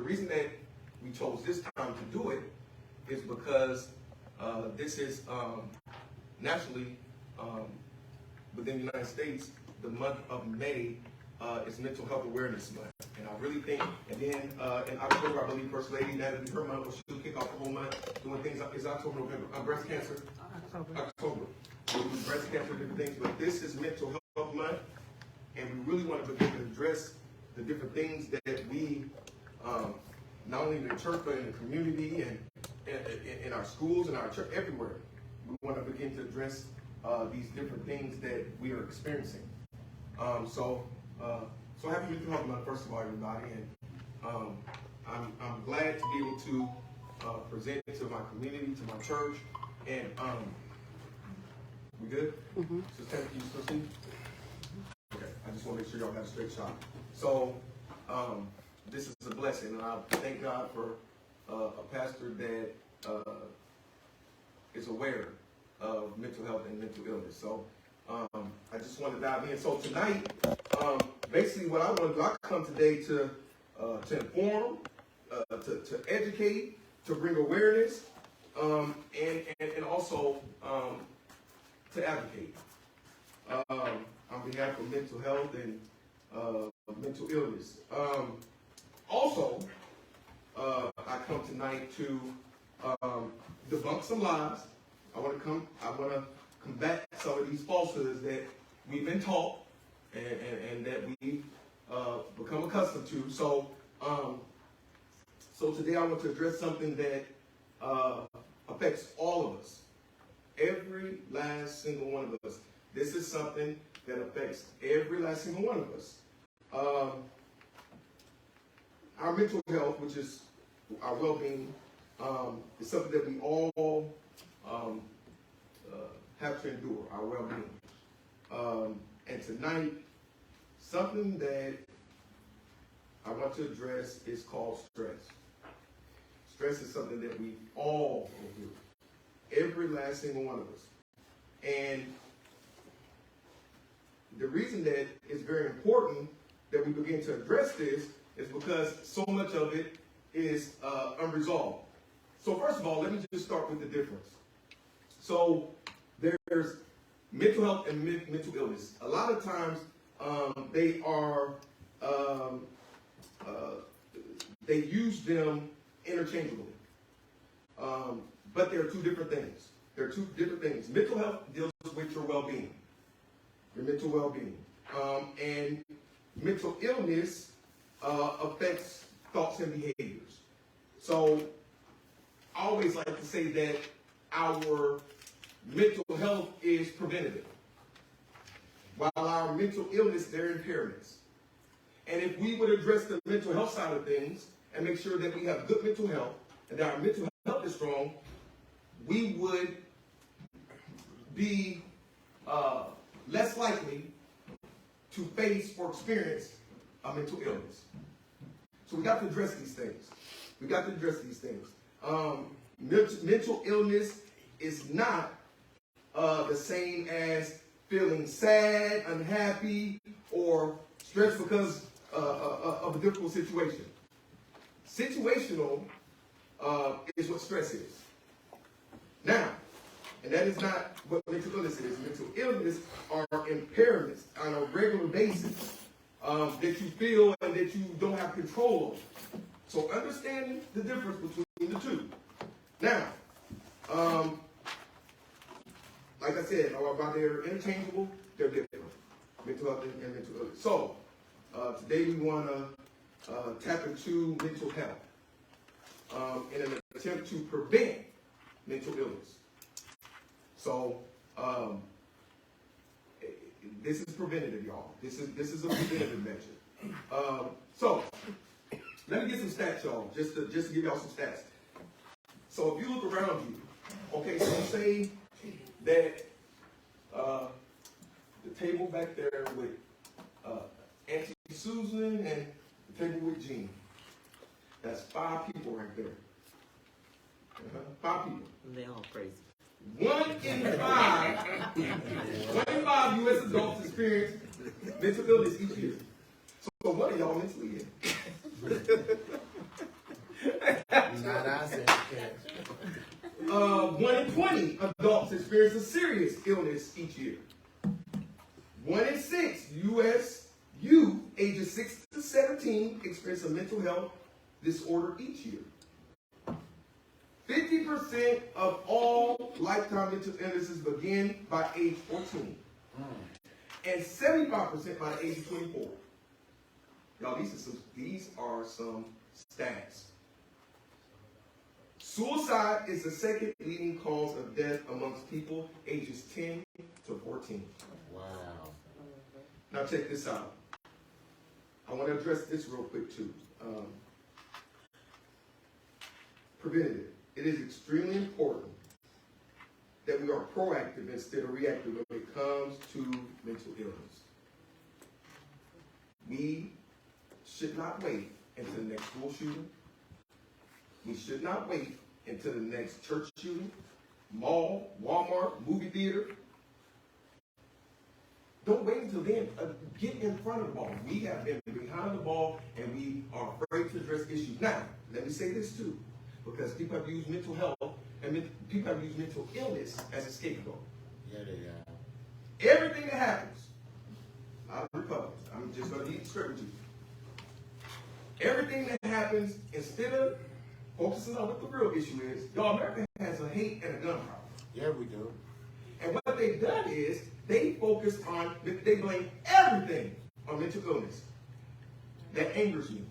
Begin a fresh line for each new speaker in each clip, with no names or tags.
reason that we chose this time to do it is because this is nationally within the United States, the month of May is Mental Health Awareness Month. And I really think, and then in October, I believe First Lady Natalie, her month, will she'll kick off the whole month doing things. Is October, November? Breast cancer? October. We'll do breast cancer, different things, but this is Mental Health Month, and we really want to begin to address the different things that we, not only in the church, but in the community and in our schools and our church, everywhere. We want to begin to address these different things that we are experiencing. So happy Mental Health Month, first of all, everybody, and I'm glad to be able to present it to my community, to my church, and we good? Mm-hmm. So can you still see? Okay, I just want to make sure y'all got a straight shot. So this is a blessing, and I thank God for a pastor that is aware of mental health and mental illness. So I just want to dive in. So tonight, basically what I want to do, I come today to inform, to educate, to bring awareness, and also to advocate on behalf of mental health and mental illness. Also, I come tonight to debunk some lies. I want to combat some of these falsehoods that we've been taught and that we've become accustomed to. So today I want to address something that affects all of us, every last single one of us. This is something that affects every last single one of us. Our mental health, which is our well-being, is something that we all have to endure, our well-being. And tonight, something that I want to address is called stress. Stress is something that we all go through, every last single one of us. And the reason that it's very important that we begin to address this is because so much of it is unresolved. So first of all, let me just start with the difference. So there's mental health and mental illness. A lot of times they use them interchangeably. But they're two different things. They're two different things. Mental health deals with your well-being, your mental well-being. And mental illness affects thoughts and behaviors. So I always like to say that our mental health is preventative, while our mental illness, they're impairments. And if we would address the mental health side of things and make sure that we have good mental health and that our mental health is strong, we would be less likely to face or experience a mental illness. So we got to address these things. We got to address these things. Mental illness is not the same as feeling sad, unhappy, or stressed because of a difficult situation. Situational is what stress is. Now, and that is not what mental illness is. Mental illness are impairments on a regular basis that you feel and that you don't have control of. So understanding the difference between the two. Now, like I said, about they're interchangeable, they're different. Mental health and mental illness. So today we want to tap into mental health in an attempt to prevent mental illness. So this is preventative, y'all. This is a preventative measure. So let me get some stats, y'all, just to give y'all some stats. So if you look around you, okay, so you say that the table back there with Auntie Susan and the table with Jean, that's 5 people right there. 5 people.
They all crazy.
1 in 5 U.S. adults experience mental illness each year. So what are y'all mentally in?
Not I said it.
1 in 20 adults experience a serious illness each year. 1 in 6 U.S. youth ages 6 to 17 experience a mental health disorder each year. 50% of all lifetime mental illnesses begin by age 14. And 75% by the age of 24. Y'all, these are some stats. Suicide is the second leading cause of death amongst people ages 10 to 14.
Wow.
Now check this out. I want to address this real quick too. Preventative. It is extremely important that we are proactive instead of reactive when it comes to mental illness. We should not wait until the next school shooting. We should not wait until the next church shooting, mall, Walmart, movie theater. Don't wait until then. Get in front of the ball. We have been behind the ball and we are afraid to address issues. Now, let me say this too, because people have used mental health and people have used mental illness as a scapegoat.
Yeah, they are.
Everything that happens, out of Republicans, I'm just going to be straight with you. Everything that happens, instead of focusing on what the real issue is, y'all, America has a hate and a gun problem.
Yeah, we do.
And what they've done is they focus on, they blame everything on mental illness. That angers me.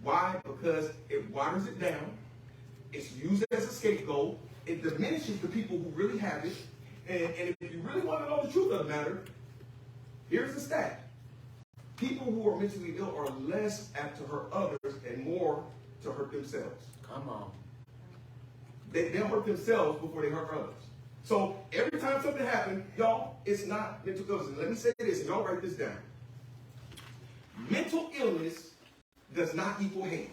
Why? Because it waters it down. It's used as a scapegoat. It diminishes the people who really have it. And if you really want to know the truth of the matter, here's the stat. People who are mentally ill are less apt to hurt others and more to hurt themselves.
Come on.
They'll hurt themselves before they hurt others. So every time something happens, y'all, it's not mental illness. And let me say this, and y'all write this down. Mental illness does not equal hate.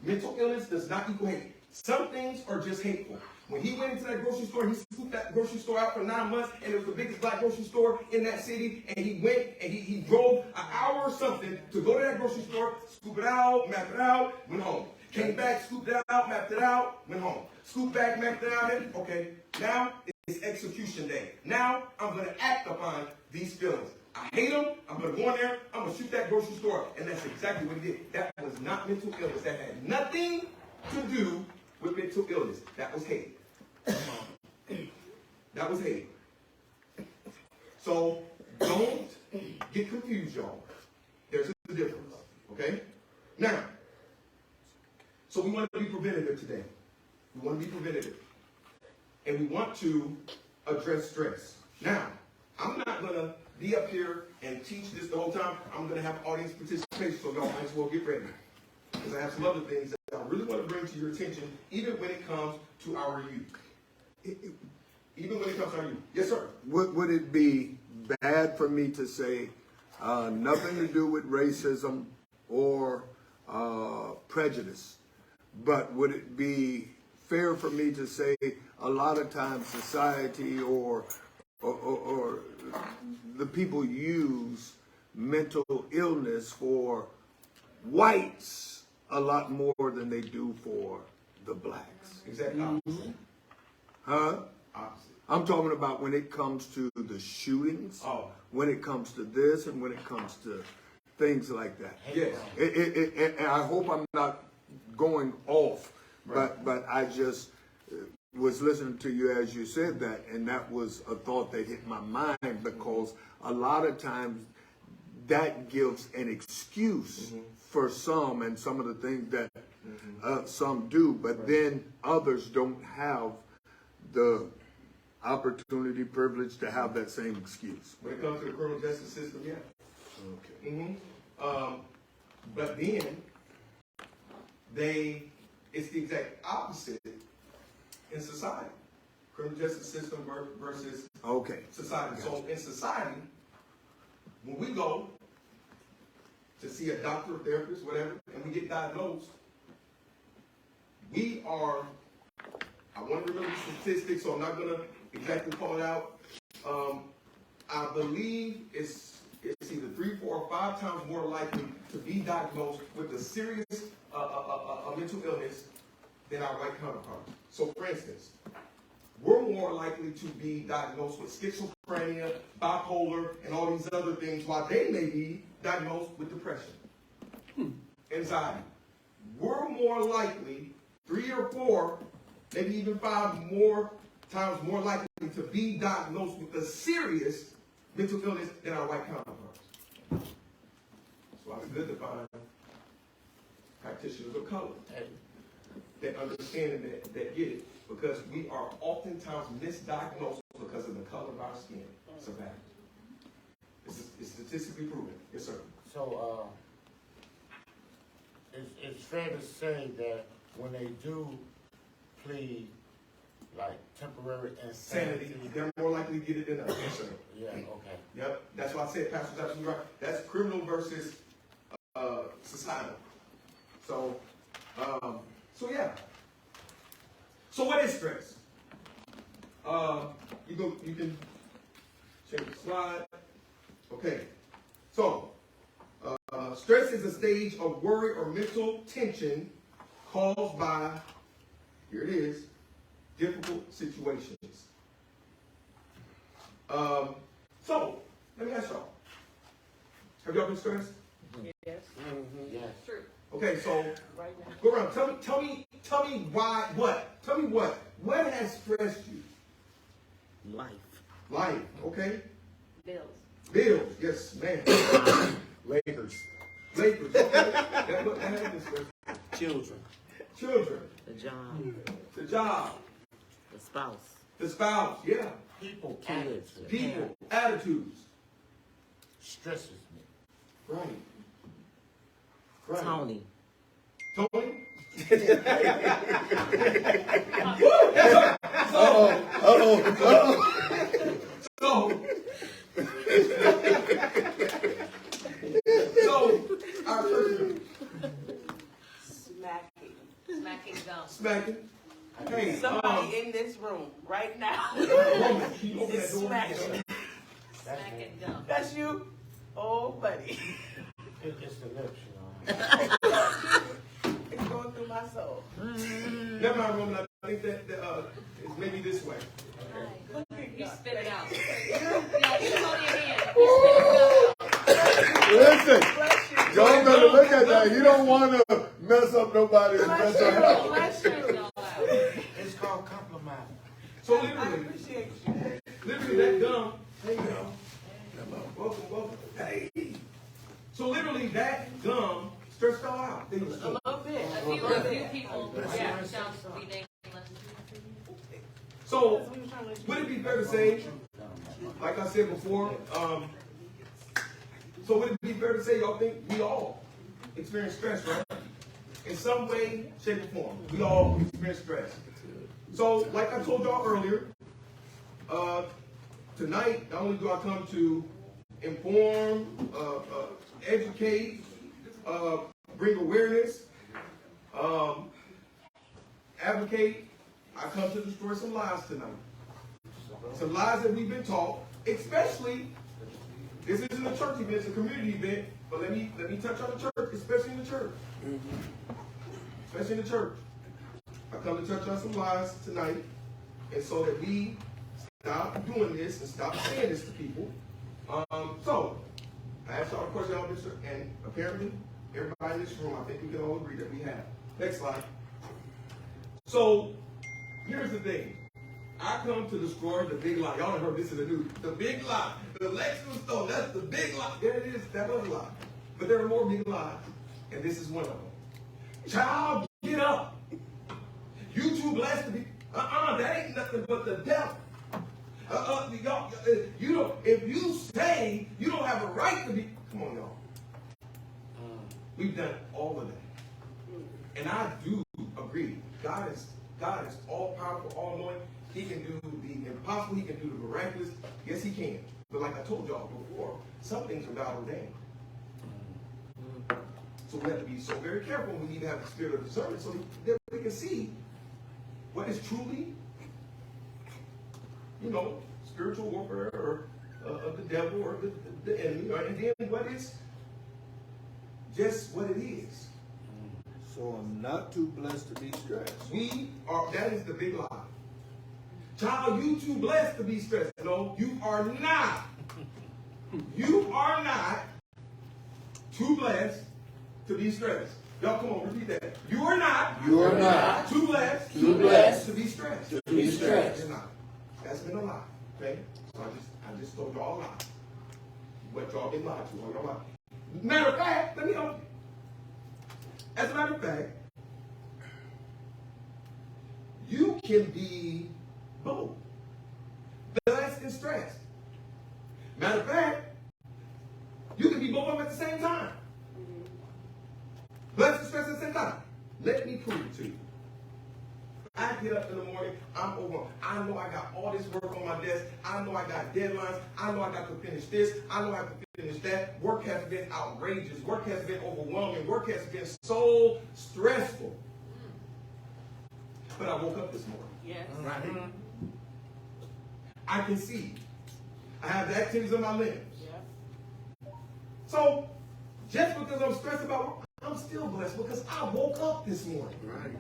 Mental illness does not equal hate. Some things are just hateful. When he went into that grocery store, he scooped that grocery store out for 9 months, and it was the biggest black grocery store in that city, and he went and he drove an hour or something to go to that grocery store, scoop it out, map it out, went home. Came back, scooped it out, mapped it out, went home. Scooped back, mapped it out, and okay, now it's execution day. Now I'm going to act upon these feelings. I hate them, I'm going to go in there, I'm going to shoot that grocery store, and that's exactly what he did. That was not mental illness. That had nothing to do with mental illness. That was hate. That was hate. So don't get confused, y'all. There's a difference, okay? Now, so we want to be preventative today. We want to be preventative. And we want to address stress. Now, I'm not going to be up here and teach this the whole time. I'm going to have audience participation, so y'all might as well get ready. Because I have some other things that I really want to bring to your attention, even when it comes to our youth. Even when it comes to our youth. Yes, sir.
Would it be bad for me to say nothing to do with racism or prejudice, but would it be fair for me to say a lot of times society or the people use mental illness for whites a lot more than they do for the blacks?
Exactly opposite.
Huh?
Opposite.
I'm talking about when it comes to the shootings, when it comes to this, and when it comes to things like that.
Yes.
And I hope I'm not going off,
Right.
but I just was listening to you as you said that, and that was a thought that hit my mind, because a lot of times that gives an excuse for some, and some of the things that some do, but then others don't have the opportunity, privilege to have that same excuse.
When it comes to the criminal justice system, yeah.
Okay.
But then it's the exact opposite in society. Criminal justice system versus society. So in society, when we go to see a doctor, a therapist, whatever, and we get diagnosed, we are, I want to remember the statistics, so I'm not going to exactly call it out. I believe it's either 3, 4, or 5 times more likely to be diagnosed with a serious mental illness than our white counterparts. So, for instance, we're more likely to be diagnosed with schizophrenia, bipolar, and all these other things, while they may be diagnosed with depression, anxiety. We're more likely, 3 or 4, maybe even 5 more times more likely to be diagnosed with a serious mental illness than our white counterparts. That's why it's good to find practitioners of color that understand and that get it, because we are oftentimes misdiagnosed because of the color of our skin. It's a fact. It's statistically proven. Yes, sir.
So, it's fair to say that when they do plead like temporary insanity,
They're more likely to get it than us. Yes, sir.
yeah, okay.
Yep. That's why I said Pastor's absolutely right. That's criminal versus societal. So yeah. So what is stress? You can change the slide. Okay. So stress is a stage of worry or mental tension caused by, here it is, difficult situations. So let me ask y'all. Have y'all been stressed?
Yes.
Mm-hmm. Yes.
True.
Okay, so
Right now.
go around. Tell me why. What? Tell me what? What has stressed you?
Life.
Life. Okay.
Bills.
Bills. Yes, man.
Lakers.
Lakers. Okay. that has been stressful.
Children.
Children.
The job.
The job.
The spouse.
The spouse. Yeah.
People,
Kids.
People. Attitudes.
stresses me.
Right. Right.
Tony.
Tony. So, our church
Smacking gum.
smacking. Hey,
Somebody in this room right now
woman, can you open
is
that door?
smacking.
Smacking gum.
That's you? Oh, buddy.
It's the lips, you know.
It's going through my soul.
Never mind, woman. I think that it's maybe this way.
Look at
You
God.
spit it out. Yeah, you hold your hand. You spit it out.
Listen,
Bless you.
y'all better look at that. You don't want to mess up nobody and
Bless
mess
you.
up.
Bless
Spit it
you.
all out.
It's called compromise.
So
I
literally,
appreciate you.
that gum. Hey, y'all. Welcome. Hey. So literally, that gum stressed y'all out.
A little bit.
A few people, yeah, shall be nameless.
So, would it be fair to say, like I said before, so would it be fair to say y'all think we all experience stress, right? In some way, shape, or form. We all experience stress. So, like I told y'all earlier, tonight, not only do I come to inform, educate, bring awareness, advocate, I come to destroy some lies tonight. Some lies that we've been taught, especially, this isn't a church event, it's a community event, but let me touch on the church, especially in the church. Especially in the church. I come to touch on some lies tonight, and so that we stop doing this and stop saying this to people. So, I asked y'all a question, and apparently, everybody in this room, I think we can all agree that we have. Next slide. So, here's the thing. I come to destroy the big lie. Y'all heard this in the news. The big lie. The Lexus store, that's the big lie. There it is, that was a lie. But there are more big lies, and this is one of them. Child, get up. You too blessed to be. That ain't nothing but the devil. Y'all, you don't. If you say you don't have a right to be, come on, y'all. We've done all of that, and I do agree. God is all powerful, all knowing. He can do the impossible. He can do the miraculous. Yes, he can. But like I told y'all before, some things are God ordained. So we have to be so very careful. We need to have the spirit of discernment so that we can see what is truly, spiritual warfare or of the devil or the enemy, and then what is just what it is.
So I'm not too blessed to be stressed.
That is the big lie. Child, you too blessed to be stressed. No, you are not. You are not too blessed to be stressed. Y'all come on, repeat that. You are not.
You are not
Too blessed.
too blessed
to be stressed.
to be stressed.
You're not. That's been a lie. Okay? So I just told y'all a lie. What y'all been lied to all your life. Matter of fact, let me help you. As a matter of fact, you can be both blessed and stressed. Matter of fact, you can be both of them at the same time. Blessed and stressed at the same time. Let me prove it to you. I get up in the morning, I'm over. I know I got all this work on my desk. I know I got deadlines. I know I got to finish this. I know I have to finish that. Work has been outrageous. Work has been overwhelming. Work has been so stressful. But I woke up this morning.
Yes.
Right? I can see. I have the activities of my limbs.
Yep.
So, just because I'm stressed about work, I'm still blessed because I woke up this morning.
Right.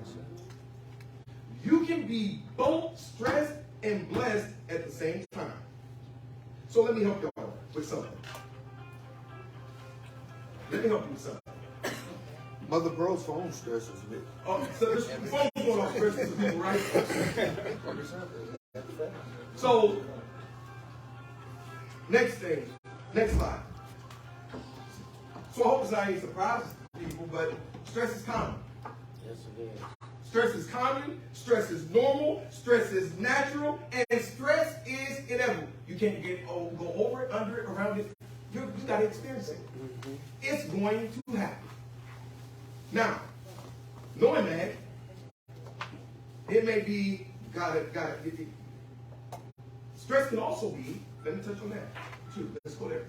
You can be both stressed and blessed at the same time. So let me help y'all with something. Let me help you with something.
Mother Bro's phone stresses me.
Oh, so this phone's going off for some people, right? So, next thing, next slide. So I hope it's not any surprise to people, but stress is common.
Yes, it is.
Stress is common, stress is normal, stress is natural, and stress is inevitable. You can't go over it, under it, around it. You got to experience it. It's going to happen. Now, knowing that, it may be, stress can also be, let me touch on that too. Let's go there.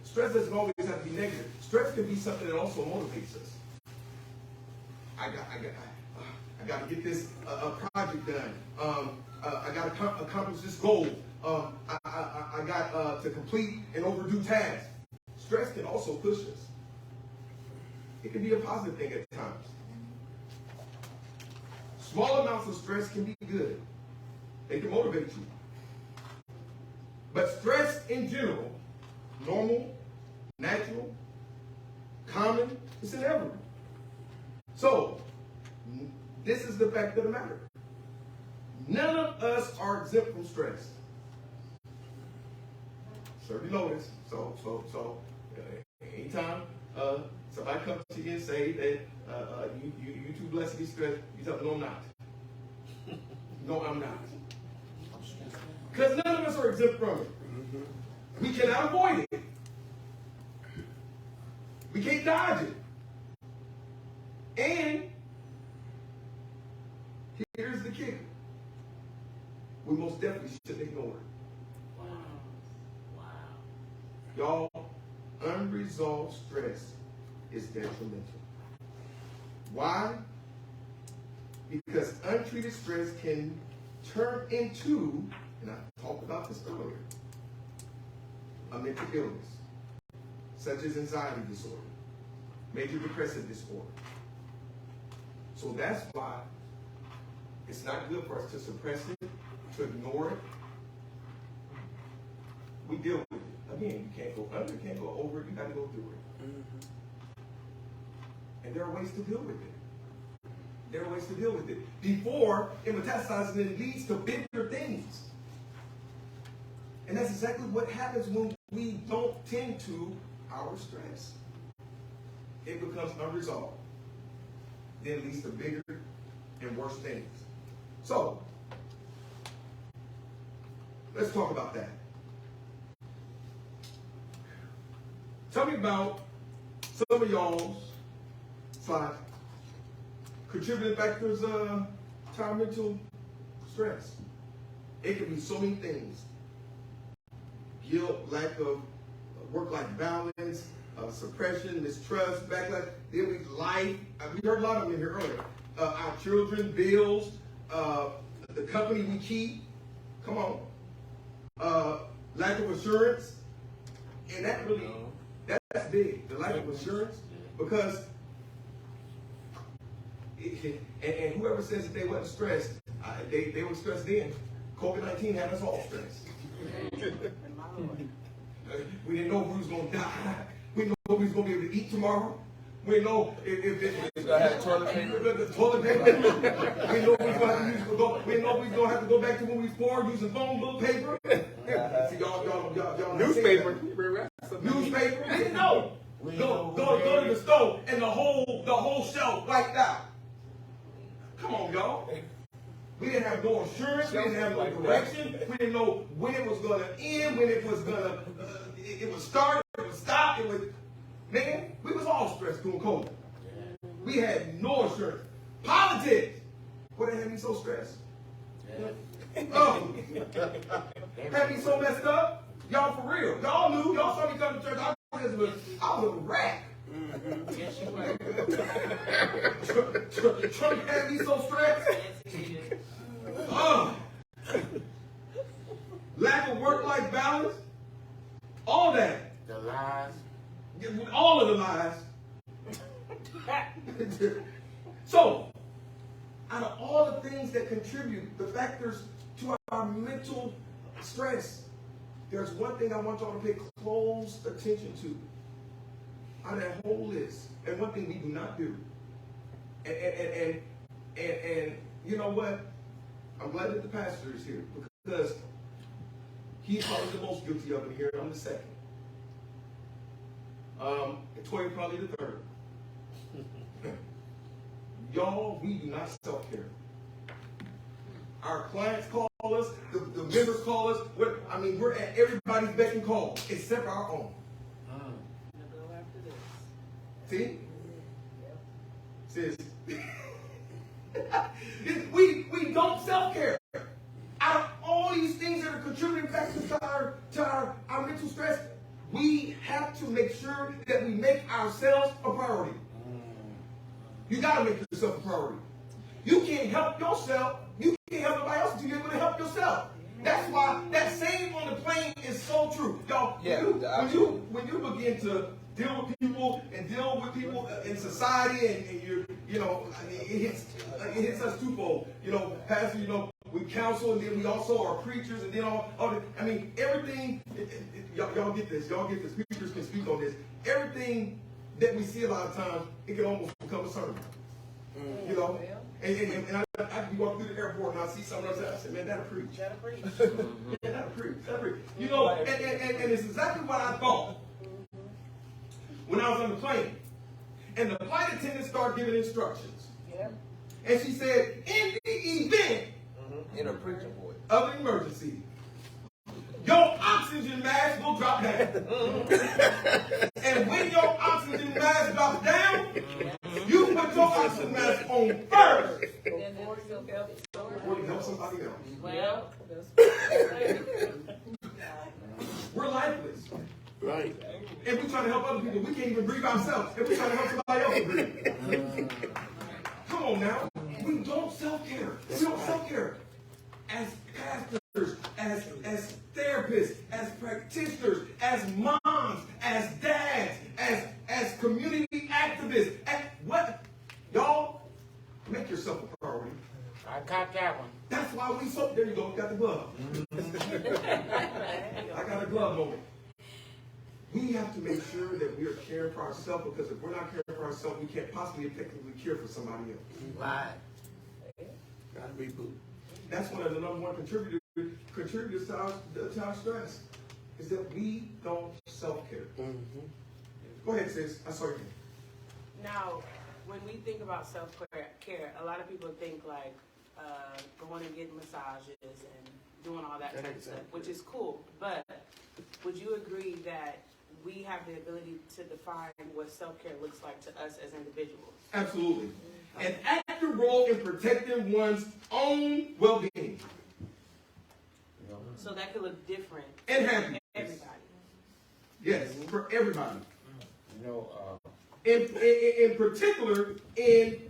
Stress doesn't always have to be negative. Stress can be something that also motivates us. I got to get this project done. I got to accomplish this goal. I got to complete an overdue task. Stress can also push us. It can be a positive thing at times. Small amounts of stress can be good. They can motivate you. But stress in general, normal, natural, common, it's inevitable. So, this is the fact of the matter. None of us are exempt from stress. Certainly know this. So, anytime somebody comes to you and say that you too blessed to be stressed, you tell them, no, I'm not. No, I'm not. Because none of us are exempt from it. We cannot avoid it. We can't dodge it. And here's the kicker. We most definitely shouldn't ignore it. Y'all, unresolved stress is detrimental. Why? Because untreated stress can turn into, and I talked about this earlier, a mental illness, such as anxiety disorder, major depressive disorder. So that's why it's not good for us to suppress it, to ignore it. We deal with it. Again, you can't go under, you can't go over it, you got to go through it. And there are ways to deal with it. There are ways to deal with it before it metastasizes and it leads to bigger things. And that's exactly what happens when we don't tend to our stress. It becomes unresolved. Then it leads to bigger and worse things. So, let's talk about that. Tell me about some of y'all's slides. Contributing factors to our mental stress. It can be so many things. Guilt, lack of work-life balance, suppression, mistrust, backlash, then we life. We heard a lot of them in here earlier. Our children, bills, the company we keep. Come on. Lack of assurance. And that really, that's big. The lack of assurance. Because and whoever says that they wasn't stressed, they were stressed then. COVID-19 had us all stressed. We didn't know if we was going to die. We didn't know if we was going to be able to eat tomorrow. We didn't know if
I had toilet paper.
the toilet paper. We didn't know if we was going to have to we didn't know if we was going to have to go back to when we was poor using phone book paper. See, y'all
Newspaper.
Newspaper. We didn't know. Go to the store and the whole shelf wiped out. Come on, y'all. We didn't have no insurance. We didn't have no direction. We didn't know when it was going to end, when it was going to, it would start, it would stop. It would, man, we was all stressed during COVID. We had no insurance. Politics. What had me so stressed? Oh, had me so messed up. Y'all for real. Y'all knew. Y'all saw me come to church. I was a wreck.
Yes, you were.
Trump had me so stressed. Lack of work-life balance. All that.
The lies.
All of the lies. So, out of all the things that contribute, the factors to our mental stress, there's one thing I want y'all to pay close attention to. Out of that whole list, and one thing we do not do. And you know what? I'm glad that the pastor is here because he's probably the most guilty of it here. I'm the second. And Toya probably the third. Y'all, we do not self-care. Our clients call us, the members call us. We're at everybody's beck and call except our own. See? Sis. we don't self-care. Out of all these things that are contributing factors to our mental stress, we have to make sure that we make ourselves a priority. You got to make yourself a priority. You can't help yourself. You can't help nobody else until you're able to help yourself. That's why that saying on the plane is so true. Y'all, when you begin to deal with people in society, and it hits us twofold. Pastor, we counsel, and then we also are preachers, and then everything. Y'all get this. Preachers can speak on this. Everything that we see a lot of times, it can almost become a sermon. And I can walk through the airport and I see someone else. I say, man, that'll preach. That'll preach. That'll preach. And it's exactly what I thought when I was on the plane. And the flight attendant started giving instructions. Yeah. And she said, in the event
in a preacher voice
of an emergency, your oxygen mask will drop down. And when your oxygen mask drops down, you put your oxygen mask on first. Before you help somebody else.
Well,
we're lifeless.
Right.
And we're trying to help other people. We can't even breathe ourselves. And we're trying to help somebody else breathe. Come on now. We don't self-care. We don't self-care. As pastors, as therapists, as practitioners, as moms, as dads, as community activists. What? Y'all, make yourself a priority.
I got that one.
That's why we so. There you go. We got the glove. I got a glove moment. We have to make sure that we are caring for ourselves, because if we're not caring for ourselves, we can't possibly effectively care for somebody else.
Right.
Gotta reboot.
That's one of the number one contributors to our stress, is that we don't self-care. Go ahead, sis. I saw you.
now, when we think about self-care, a lot of people think like going and getting massages and doing all that type of stuff, which is cool. But would you agree that we have the ability to define what self-care looks like to us as individuals?
Absolutely. An active role in protecting one's own well-being.
So that could look different
And
for
happiness.
everybody.
Yes, for everybody.
You know,
In particular, in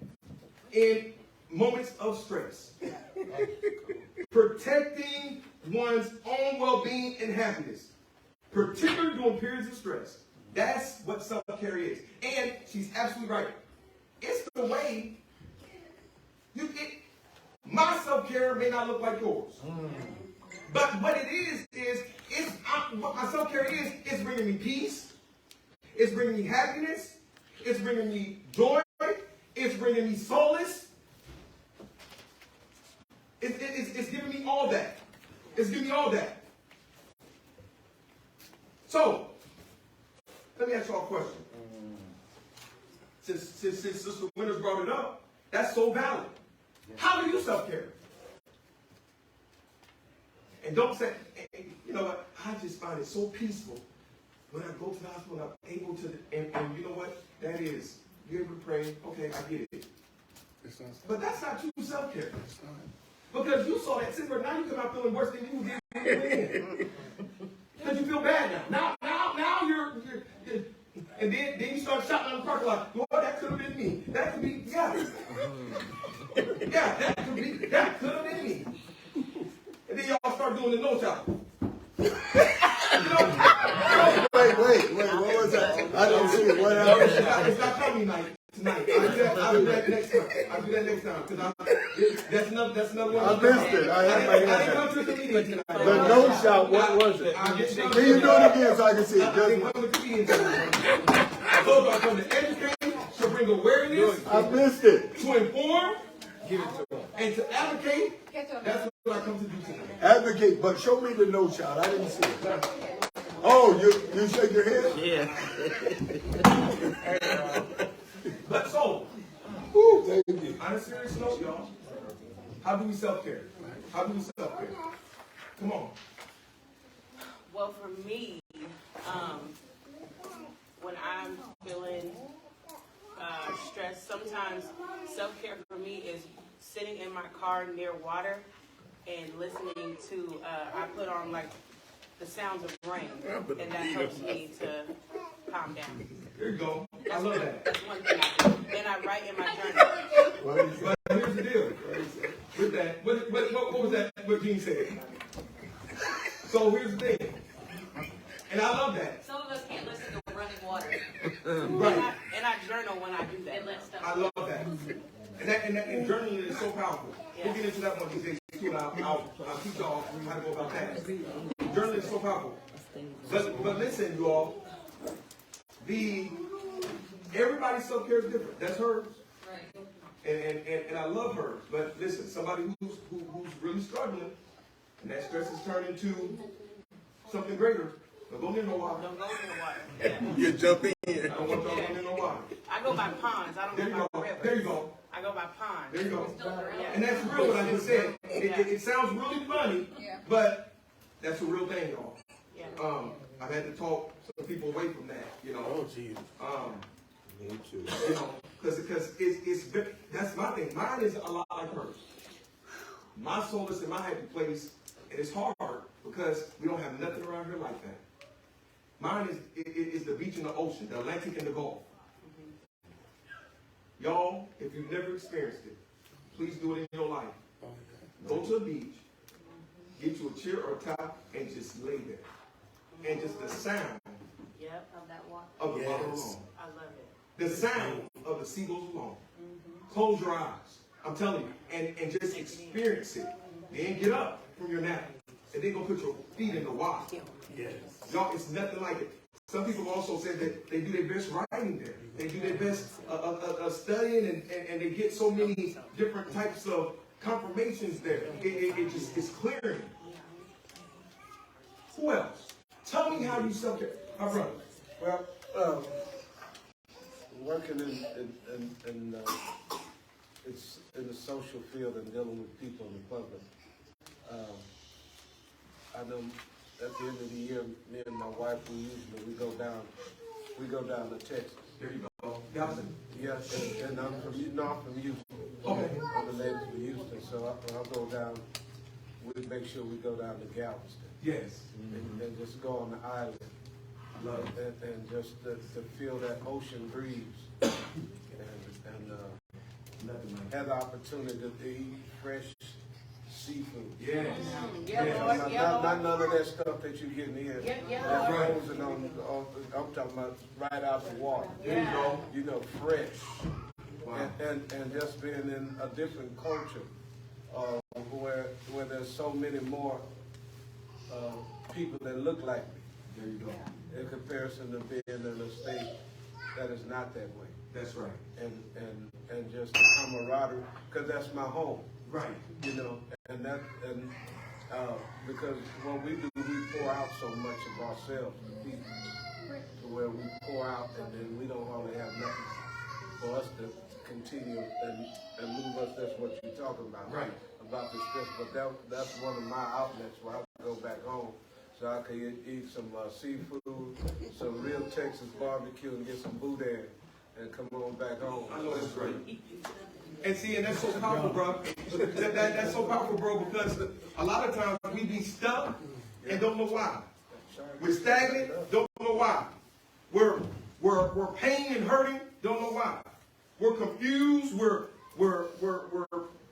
moments of stress. Protecting one's own well-being and happiness, particularly during periods of stress. That's what self-care is. And she's absolutely right. It's the way self-care may not look like yours. But what it is what my self-care is, it's bringing me peace. It's bringing me happiness. It's bringing me joy. It's bringing me solace. It's giving me all that. It's giving me all that. So, let me ask y'all a question. Since Sister Winters brought it up, that's so valid. How do you self-care? And don't say, you know what, I just find it so peaceful when I go to the hospital, I'm able to, and you know what, that is, you're able to pray, okay, I get it. But that's not true self-care. Because you saw that sinner, now you come out feeling worse than you did. Because you feel bad now. Now you're and then you start shouting on the parking lot, Lord, that could have been me. That could be, yeah. Yeah, that could have been me. And then y'all start doing the no shout.
Wait, what was that? I don't see it. What happened?
It's not coming tonight. I'll do that next time. Because that's another one.
I missed it. I had my
I didn't
hand
come to the meeting tonight.
The no shout, what was it? Can you do it again so I can see
I didn't
it?
come to the meeting tonight. I told you I come to educate, to bring awareness,
I missed it.
to inform, and to advocate. That's what I come to do tonight.
Advocate, but show me the no shout. I didn't see it. Oh, you shake your head?
Yeah.
But so,
Thank you.
on a serious note, y'all, how do we self-care? How do we self-care? Come on.
Well, for me, when I'm feeling stressed, sometimes self-care for me is sitting in my car near water and listening to, I put on like the sounds of rain, and that helps me to calm down.
Here you go. I love that.
That's one thing I do. Then I write in my journal.
But here's the deal. With that, what was that, what Gene said? So here's the thing. And I love that.
Some of us can't listen to running water.
Right.
And I journal when I do that.
And let stuff.
I love that. And journaling is so powerful. We'll get into that one these days too, and I'll teach y'all how to go about that. Journaling is so powerful. But listen, you all, everybody's self-care is different. That's hers.
Right.
And I love hers. But listen, somebody who's really struggling, and that stress is turned into something greater. Don't go near no water.
Don't go in the water. Yeah.
You jump in.
I don't want y'all to go near no water.
I go by ponds. I don't
There you
go by
go.
rivers.
There you go.
I go by ponds.
There you go.
Yeah.
And that's real what I just said. It sounds really funny, but that's a real thing, y'all.
Yeah.
I've had to talk some people away from that, you know.
Oh, geez. Me too.
You know, because that's my thing. Mine is a lot like hers. My soul is in my happy place, and it's hard because we don't have nothing around here like that. Mine is the beach and the ocean, the Atlantic and the Gulf. Y'all, if you've never experienced it, please do it in your life. Go to a beach, get you a chair or a towel, and just lay there. And just the sound
Yep.
Of that water.
of the water alone.
I love it.
The sound of the seagulls alone. Close your eyes. I'm telling you. And just experience it. Then get up from your nap. And then go put your feet in the water.
Yes.
Y'all, it's nothing like it. Some people also say that they do their best writing there. They do their best studying, and they get so many different types of confirmations there. It just is clearing. Who else? Tell me how you self-care. My brother.
Well, working in it's in the social field and dealing with people in the public. I know at the end of the year, me and my wife, we go down to Texas.
There you go. Galveston.
Yes, and I'm from Houston.
Okay.
I'm related to Houston, so I'll go down. We make sure we go down to Galveston
Yes.
and just go on the island.
Love it.
And just to feel that ocean breeze and
Nothing like
have the opportunity to eat fresh seafood.
Yes.
Yeah,
Yes.
Lord.
Not none of that stuff that you're getting in.
Yeah,
That's
Lord.
frozen I'm talking about right out the water.
There you go.
You know, fresh.
Wow.
And just being in a different culture where there's so many more people that look like me.
There you go.
In comparison to being in a state that is not that way.
That's right.
And just the camaraderie, because that's my home.
Right.
You know, because what we do, we pour out so much of ourselves to people, to where we pour out and then we don't hardly have nothing for us to continue and move us. That's what you're talking about.
Right.
About the stress, but that's one of my outlets where I go back home so I can eat some seafood, some real Texas barbecue, and get some boudin and come on back home.
I know that's right. And see, and that's so powerful, bro. That's so powerful, bro, because a lot of times we be stuck and don't know why. We're stagnant, don't know why. We're pain and hurting, don't know why. We're confused, we're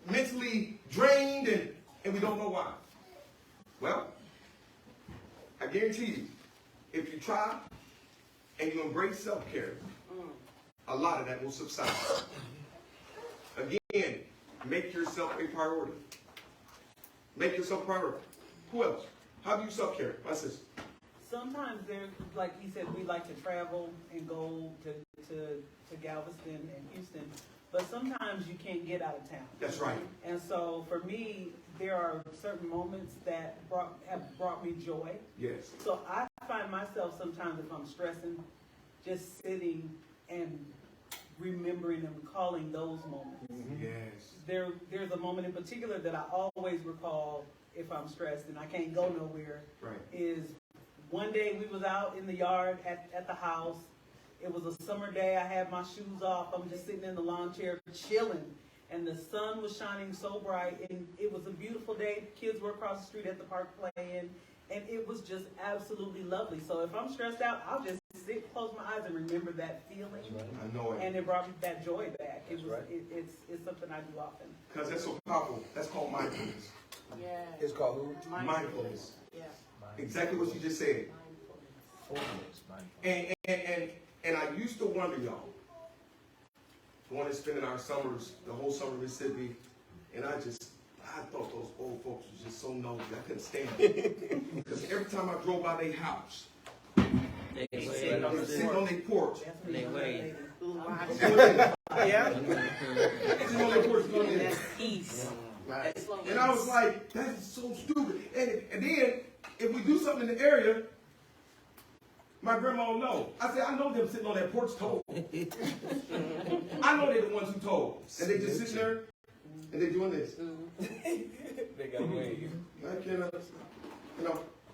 mentally drained, and we don't know why. Well, I guarantee you, if you try and you embrace self-care, a lot of that will subside. Again, make yourself a priority. Make yourself a priority. Who else? How do you self-care? My sister.
Sometimes there, like he said, we like to travel and go to Galveston and Houston, but sometimes you can't get out of town.
That's right.
And so for me, there are certain moments that have brought me joy.
Yes.
So I find myself sometimes, if I'm stressing, just sitting and remembering and recalling those moments.
Yes.
There's a moment in particular that I always recall if I'm stressed and I can't go nowhere.
Right.
Is one day we was out in the yard at the house. It was a summer day. I had my shoes off. I'm just sitting in the lawn chair chilling. And the sun was shining so bright. And it was a beautiful day. Kids were across the street at the park playing. And it was just absolutely lovely. So if I'm stressed out, I'll just sit, close my eyes and remember that feeling.
I know it.
And it brought me that joy back.
That's right.
It's something I do often.
Because that's so powerful. That's called mindfulness.
Yeah.
It's called who?
Mindfulness.
Yeah.
Exactly what you just said. And I used to wonder, y'all, going and spending our summers, the whole summer in Mississippi, and I thought those old folks was just so nosy. I couldn't stand it. Because every time I drove by their house,
They
they
wait.
were sitting on their porch.
They wait.
Yeah.
Sitting on their porch doing this.
Peace.
And I was like, that is so stupid. And then, if we do something in the area, my grandma will know. I said, I know them sitting on that porch told. I know they're the ones who told. And they just sitting there, and they doing this.
They got wave.
I cannot,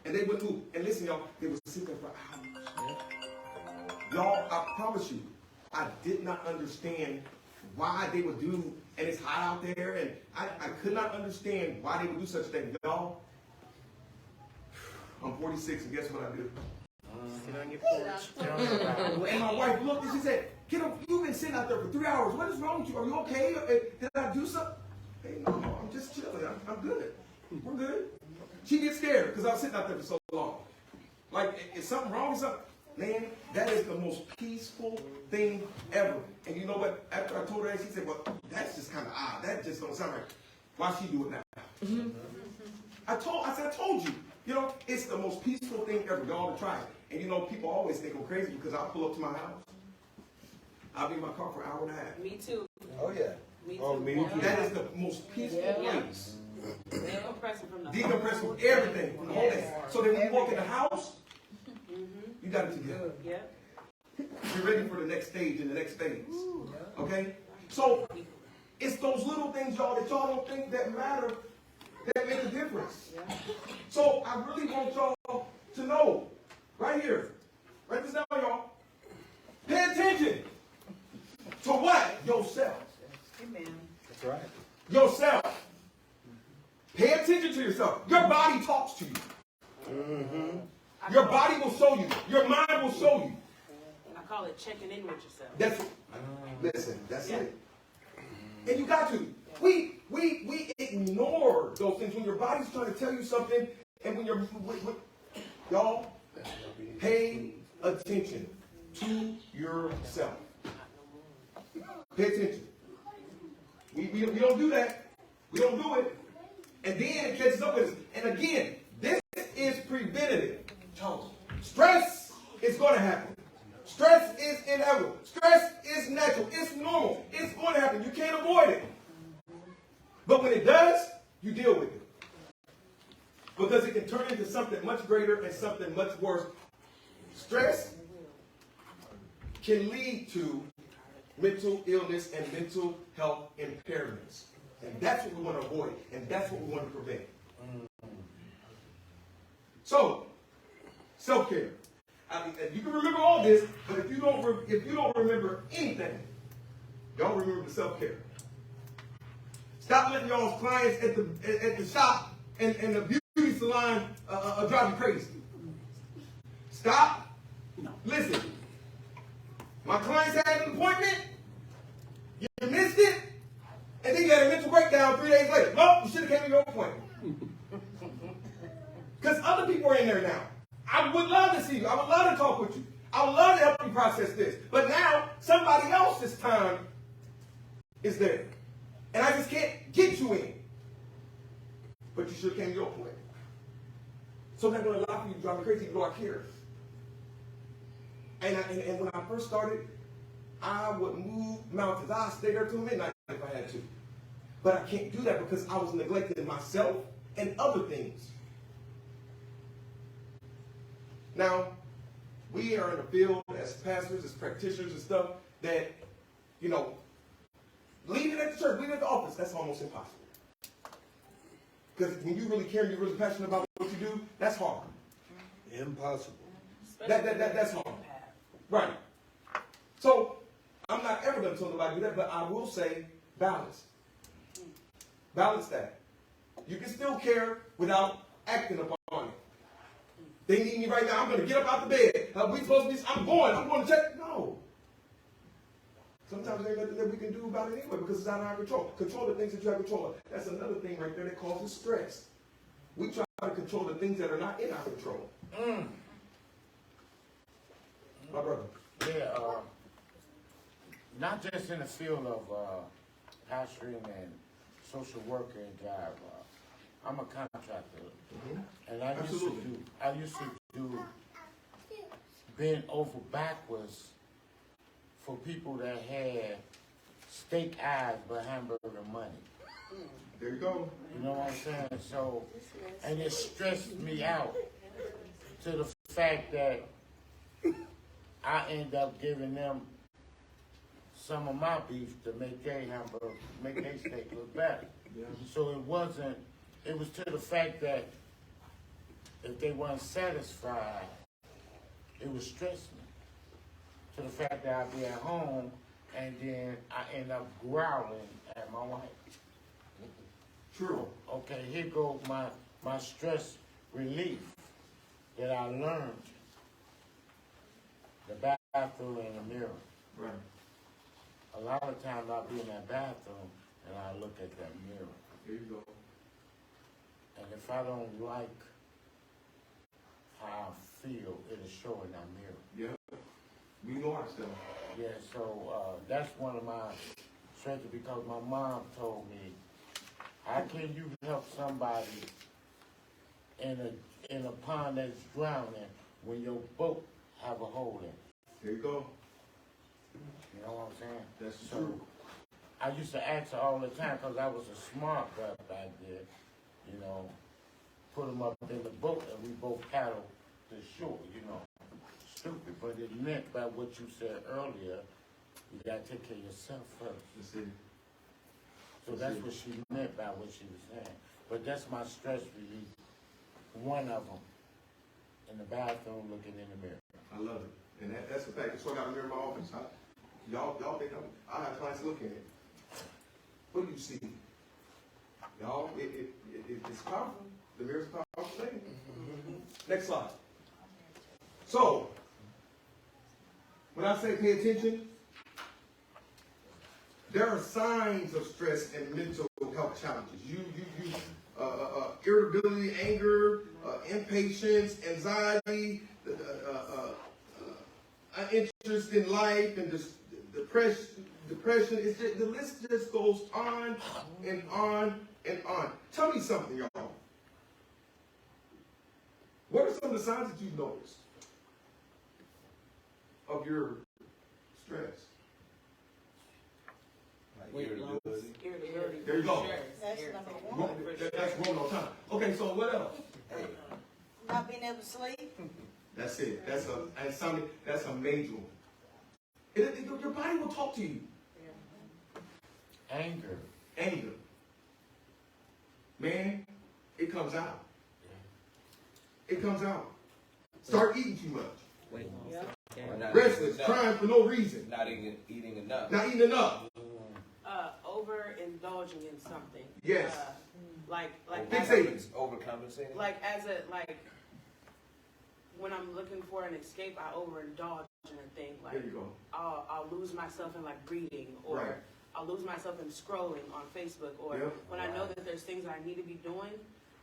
and they would move. And listen, y'all, they would sit there for hours. Y'all, I promise you, I did not understand why they would do, and it's hot out there, and I could not understand why they would do such a thing. Y'all, I'm 46, and guess what I do?
Sit on your porch.
And my wife looked and she said, "Get up, you've been sitting out there for 3 hours. What is wrong with you? Are you okay? Did I do something?" Hey, no, I'm just chilling. I'm good. We're good. She gets scared because I was sitting out there for so long. Like, is something wrong with something? Man, that is the most peaceful thing ever. And you know what? After I told her that, she said, "Well, that's just kind of odd. That just don't sound right. Why she do it now?" I told you. You know, it's the most peaceful thing ever. Y'all to try it. And you know, people always think I'm crazy because I'll pull up to my house. I'll be in my car for an hour and a half.
Me too.
Oh yeah.
Me too.
Oh, me too.
That is the most peaceful place.
Decompressing from the
Decompress from everything, from the whole thing. So that when you walk in the house, you got it together.
Yeah.
You're ready for the next stage and the next phase. Okay? So it's those little things, y'all, that y'all don't think that matter that make a difference. So I really want y'all to know, right here, write this down, y'all. Pay attention to what? Yourself.
Amen.
That's right.
Yourself. Pay attention to yourself. Your body talks to you. Your body will show you. Your mind will show you.
I call it checking in with yourself.
That's it. Listen, that's it. And you got to. We ignore those things when your body's trying to tell you something, and when you're, y'all, pay attention to yourself. Pay attention. We don't do that. We don't do it. And then it catches up with us. And again, this is preventative. Stress is going to happen. Stress is inevitable. Stress is natural. It's normal. It's going to happen. You can't avoid it. But when it does, you deal with it. Because it can turn into something much greater and something much worse. Stress can lead to mental illness and mental health impairments. And that's what we want to avoid. And that's what we want to prevent. So, self-care. I mean, you can remember all this, but if you don't remember anything, don't remember the self-care. Stop letting y'all's clients at the shop and the beauty salon drive you crazy. Stop. Listen. My clients had an appointment. You missed it, and then you had a mental breakdown 3 days later. Nope, you should have came to your appointment. Because other people are in there now. I would love to see you. I would love to talk with you. I would love to help you process this. But now, somebody else's time is there. And I just can't get you in. But you should have came to your appointment. So I'm not going to allow you to drive me crazy, even though I care. And when I first started, I would move mountains. I'd stay there till midnight if I had to. But I can't do that because I was neglecting myself and other things. Now, we are in a field as pastors, as practitioners and stuff that, leaving at the church, leaving at the office, that's almost impossible. Because when you really care and you're really passionate about what you do, that's hard.
Impossible.
That's hard. Right. So, I'm not ever going to tell nobody to do that, but I will say balance. Balance that. You can still care without acting upon it. They need me right now. I'm going to get up out the bed. We supposed to be, I'm going to check. No. Sometimes there's nothing that we can do about it anyway because it's out of our control. Control the things that you have control of. That's another thing right there that causes stress. We try to control the things that are not in our control. My brother.
Yeah, not just in the field of pastoring and social worker and job. I'm a contractor, and I used to do bend over backwards for people that had steak eyes but hamburger money.
There you go.
You know what I'm saying? So, and it stressed me out to the fact that I end up giving them some of my beef to make their hamburger, make their steak look better.
Yeah.
So it was to the fact that if they weren't satisfied, it would stress me. To the fact that I'd be at home and then I end up growling at my wife.
True.
Okay, here goes my stress relief that I learned. The bathroom and the mirror.
Right.
A lot of times I'll be in that bathroom and I look at that mirror.
There you go.
And if I don't like how I feel, it'll show in that mirror.
Yeah. We know our stuff.
Yeah, so that's one of my strengths because my mom told me, how can you help somebody in a pond that's drowning when your boat have a hole in it?
There you go.
You know what I'm saying?
That's
So,
true.
I used to ask her all the time because I was a smart guy back then. Put them up in the boat and we both paddle to shore. Stupid, but it meant by what you said earlier. You gotta take care of yourself first.
That's it.
So that's what she meant by what she was saying. But that's my stress relief. One of them in the bathroom looking in the mirror.
I love it. And that's the fact. That's why I got a mirror in my office. Y'all think I have clients looking at it. What do you see? Y'all, it's powerful. The mirror's a powerful thing. Next slide. So, when I say pay attention, there are signs of stress and mental health challenges. Irritability, anger, impatience, anxiety, uninterest in life, and depression, depression. It's just, the list just goes on and on and on. Tell me something, y'all. What are some of the signs that you've noticed of your stress?
Irritability.
Irritability.
There you go.
That's number one.
That's growing all the time. Okay, so what else?
Not being able to sleep.
That's it. That's a major one. Your body will talk to you.
Anger.
Anger. Man, it comes out. It comes out. Start eating too much.
Wait.
Yeah.
Or not
Restless,
eating
crying for no reason.
enough. Not eating enough.
Not eating enough.
Overindulging in something.
Yes.
Like
Fixating.
Overcompensating.
like when I'm looking for an escape, I overindulge in a thing. Like
There you go.
I'll lose myself in like reading, or
Right.
I'll lose myself in scrolling on Facebook, or
Yep.
when I know that there's things that I need to be doing,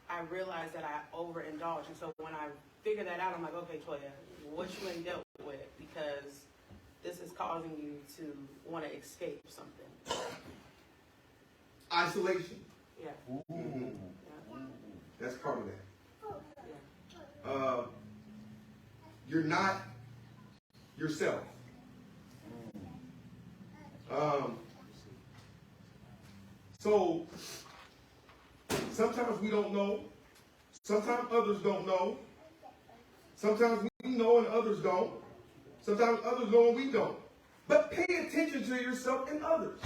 I realize that I overindulge. And so when I figure that out, I'm like, okay, Toya, what you ain't dealt with, because this is causing you to want to escape something.
Isolation.
Yeah.
Mm-hmm.
Yeah.
That's part of that.
Yeah.
You're not yourself. So sometimes we don't know. Sometimes others don't know. Sometimes we know and others don't. Sometimes others know and we don't. But pay attention to yourself and others.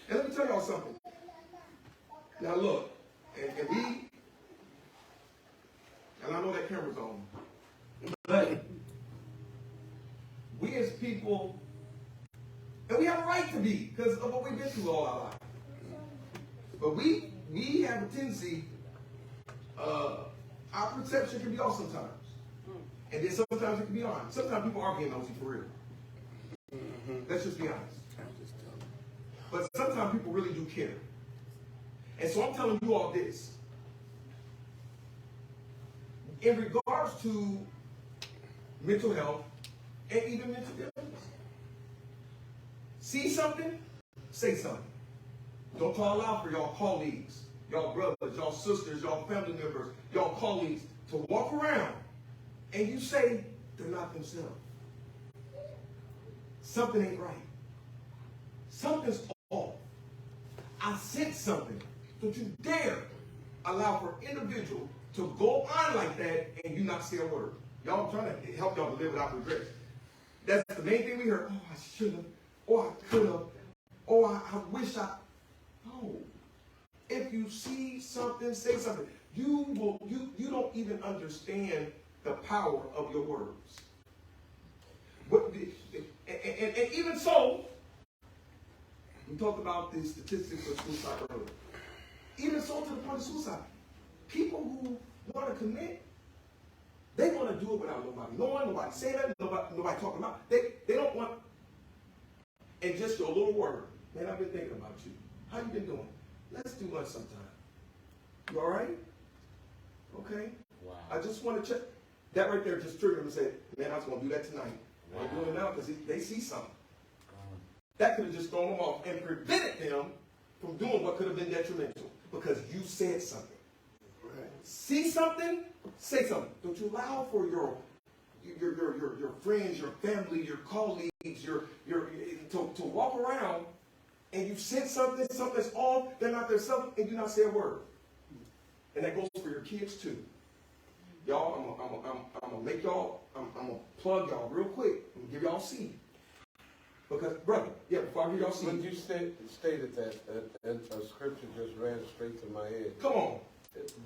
And let me tell y'all something. Now look, and I know that camera's on, but we as people, and we have a right to be because of what we've been through all our life. But we have a tendency, our perception can be off sometimes. And then sometimes it can be on. Sometimes people are being nosy for real. Let's just be honest. But sometimes people really do care. And so I'm telling you all this. In regards to mental health and even mental illness. See something, say something. Don't call out for y'all colleagues, y'all brothers, y'all sisters, y'all family members, y'all colleagues to walk around and you say they're not themselves. Something ain't right. Something's off. I sense something. Don't you dare allow for an individual to go on like that and you not say a word. Y'all, I'm trying to help y'all to live without regrets. That's the main thing we heard. Oh, I should have. Oh, I could have. Oh, I wish I. No. If you see something, say something. You don't even understand the power of your words. But, and even so, we talked about the statistics of suicide earlier. Even so, to the point of suicide, people who want to commit, they want to do it without nobody knowing, nobody saying that, nobody talking about. They don't want. And just your little word, man, I've been thinking about you. How you been doing? Let's do lunch sometime. You all right? Okay.
Wow.
I just want to check. That right there just triggered them and said, man, I was going to do that tonight.
Wow.
I'm doing it now because they see something. That could have just thrown them off and prevented them from doing what could have been detrimental because you said something. Right. See something, say something. Don't you allow for your friends, your family, your colleagues, to walk around and you sense something's off, they're not themselves, and you not say a word. And that goes for your kids too. Y'all, I'm gonna make y'all, I'm gonna plug y'all real quick. I'm gonna give y'all a seed. Because, brother, yeah, before I give y'all a seed.
When you stated that, and a scripture just ran straight to my head.
Come on.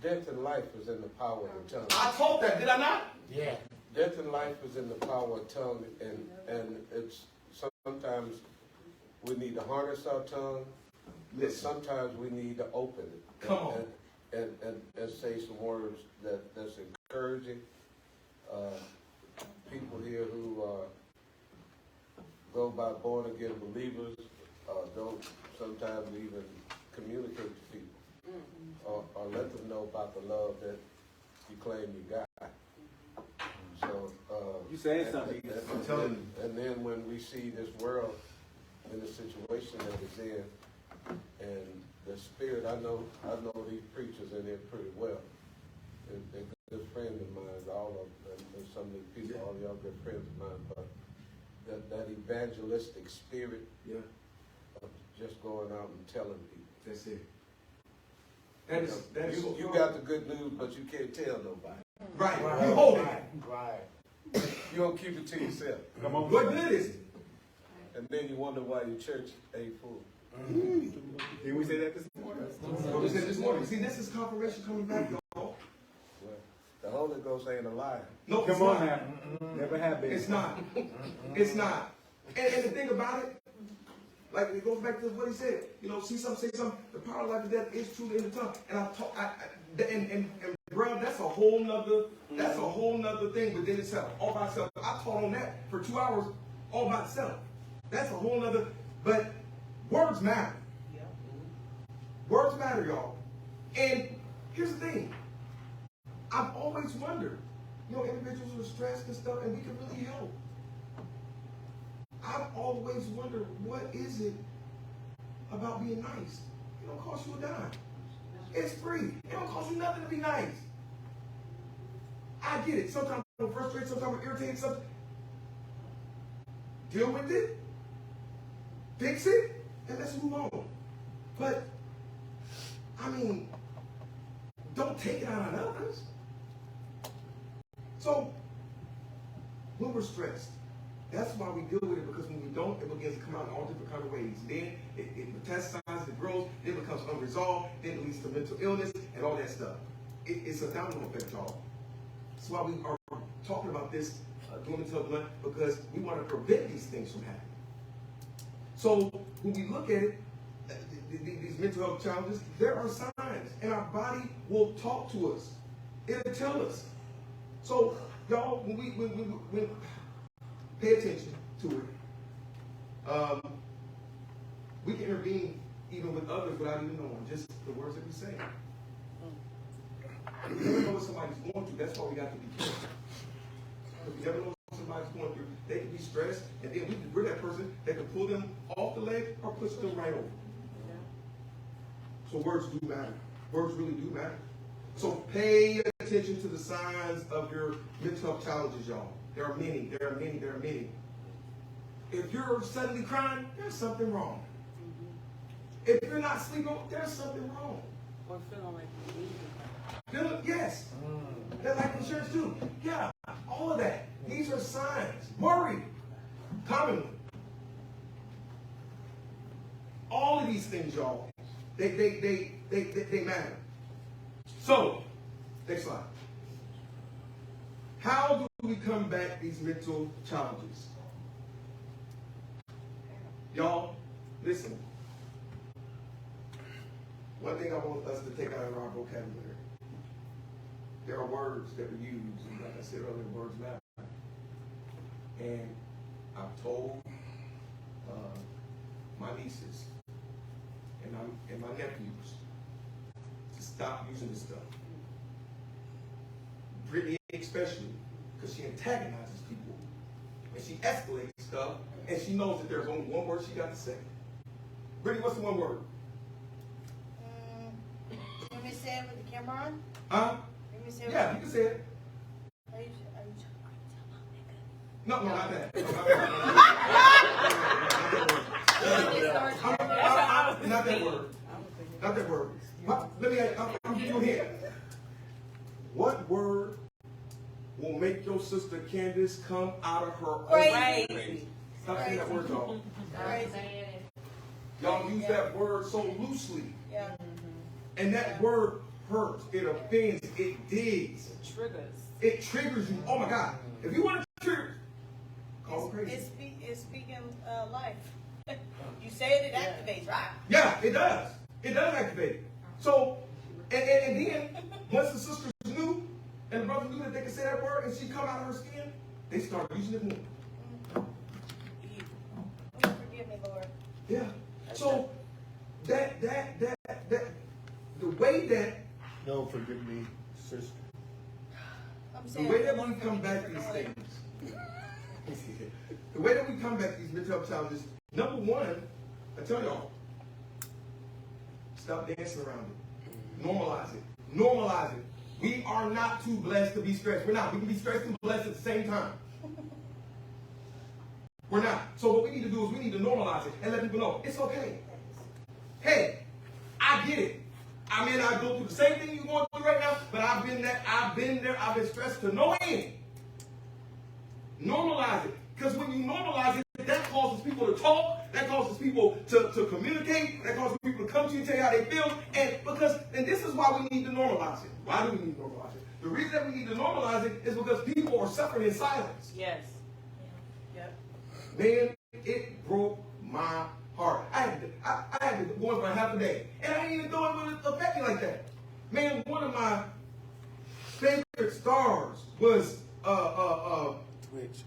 Death and life is in the power of the tongue.
I told that, did I not?
Yeah.
Death and life is in the power of tongue, and it's sometimes we need to harness our tongue, but sometimes we need to open it.
Come on.
And say some words that's encouraging. People here who go by born again believers don't sometimes even communicate to people or let them know about the love that you claim you got. So
You saying something?
I'm telling you.
And then when we see this world in the situation that it's in, and the spirit, I know these preachers in here pretty well. They're good friends of mine, all of them, and some of these people, all y'all good friends of mine, but that evangelistic spirit of just going out and telling people.
That's it. That is
You got the good news, but you can't tell nobody.
right. You hold it.
Right.
You don't keep it to yourself.
Come on. What good is it?
And then you wonder why your church ain't full.
Did we say that this morning? We said this morning. See, this is confirmation coming back, y'all.
Well, the Holy Ghost ain't a liar.
No,
Come on now. Never have been.
It's not. It's not. And the thing about it, like it goes back to what he said. You know, see something, say something. The power of life and death is truly in the tongue. And and bro, that's a whole nother thing within itself, all by itself. I taught on that for 2 hours all by itself. That's a whole nother. But words matter. Words matter, y'all. And here's the thing. I've always wondered, you know, individuals who are stressed and stuff, and we can really help. I've always wondered, what is it about being nice? It don't cost you a dime. It's free. It don't cost you nothing to be nice. I get it. Sometimes we're frustrated, sometimes we're irritated, sometimes. Deal with it, fix it, and let's move on. But, I mean, don't take it out on others. So, when we're stressed, that's why we deal with it, because when we don't, it begins to come out in all different kind of ways. Then it metastasizes, it grows, then it becomes unresolved, then it leads to mental illness and all that stuff. It's a domino effect, y'all. That's why we are talking about this during Mental Health Month, because we want to prevent these things from happening. So when we look at it, these mental health challenges, there are signs, and our body will talk to us. It'll tell us. So y'all, when we pay attention to it, we can intervene even with others without even knowing, just the words that we say. If you never know what somebody's going through, that's why we got to be careful. If you never know what somebody's going through, they can be stressed, and then we're that person that can pull them off the leg or push them right over. So words do matter. Words really do matter. So pay attention to the signs of your mental health challenges, y'all. There are many, there are many, there are many. If you're suddenly crying, there's something wrong. If you're not sleeping, there's something wrong.
Or feeling like you need it.
Yes. That's like insurance too. Yeah, all of that. These are signs. Worry, commonly. All of these things, y'all, they matter. So, next slide. How do we combat these mental challenges? Y'all, listen. One thing I want us to take out of our vocabulary. There are words that we use, and like I said earlier, words matter. And I've told my nieces and my nephews to stop using this stuff. Brittany especially, because she antagonizes people and she escalates stuff, and she knows that there's only one word she got to say. Brittany, what's the one word?
Let me say it with the camera on.
Huh?
Let me say it.
Yeah, you can say it.
Are you
No, not that. Not that word. Not that word. Let me ask, I'm giving you a hint. What word will make your sister Candace come out of her own?
Crazy.
Stop saying that word, y'all.
Crazy.
Y'all use that word so loosely.
Yeah.
And that word hurts. It offends. It digs.
Triggers.
It triggers you. Oh my God. If you want to trigger, call it crazy.
It's speaking life. You say it, it activates, right?
Yeah, it does. It does activate. So, and then, once the sisters knew, and the brothers knew that they could say that word, and she come out of her skin, they started using it more.
Forgive me, Lord.
Yeah. So, the way that,
No, forgive me, sister.
I'm
the
saying,
way that
Lord,
we
forgive me
combat
for
these
doing it.
things, the way that we combat these mental health challenges Number one, I tell y'all, stop dancing around it. Normalize it. Normalize it. We are not too blessed to be stressed. We're not. We can be stressed and blessed at the same time. We're not. So what we need to do is we need to normalize it and let people know it's okay. Hey, I get it. I mean, I go through the same thing you're going through right now, but I've been there, I've been stressed to no end. Normalize it. Because when you normalize it, that causes people to talk, that causes people to communicate, that causes people to come to you and tell you how they feel. And this is why we need to normalize it. Why do we need to normalize it? The reason that we need to normalize it is because people are suffering in silence.
Yes.
Yep.
Man, it broke my heart. I had to go on for half a day. And I didn't even know it would affect me like that. Man, one of my favorite stars was Twitch.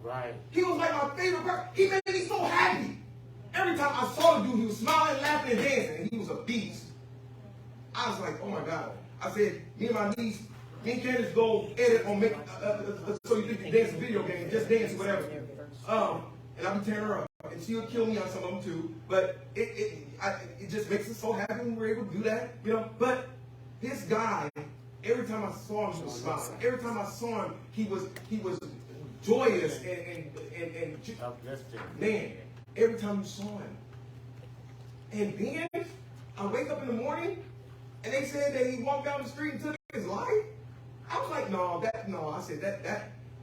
Right.
He was like my favorite person. He made me so happy. Every time I saw the dude, he was smiling, laughing, and dancing, and he was a beast. I was like, oh my God. I said, me and my niece, me and Candace go edit on make so you think you dance a video game, just dance, whatever. And I'll be tearing her up. And she'll kill me on some of them too. But it just makes us so happy when we're able to do that, you know. But this guy, every time I saw him, he was smiling. Every time I saw him, he was joyous and
Uplifting.
man, every time you saw him. And then I wake up in the morning and they said that he walked down the street and took his life. I was like, no. I said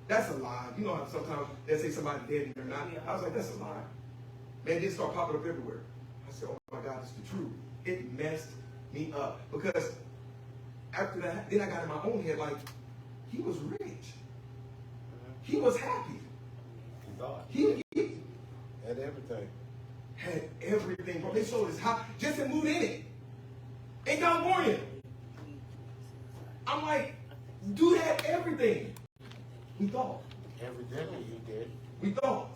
that's a lie. You know how sometimes they say somebody dead and they're not. I was like, that's a lie. Man, they start popping up everywhere. I said, oh my God, this is the truth. It messed me up because after that, then I got in my own head like, he was rich. He was happy. He
Had everything.
had everything. Bro, they showed his house. Just to move in it. In California. I'm like, dude had everything. We thought.
Evidently he did.
We thought.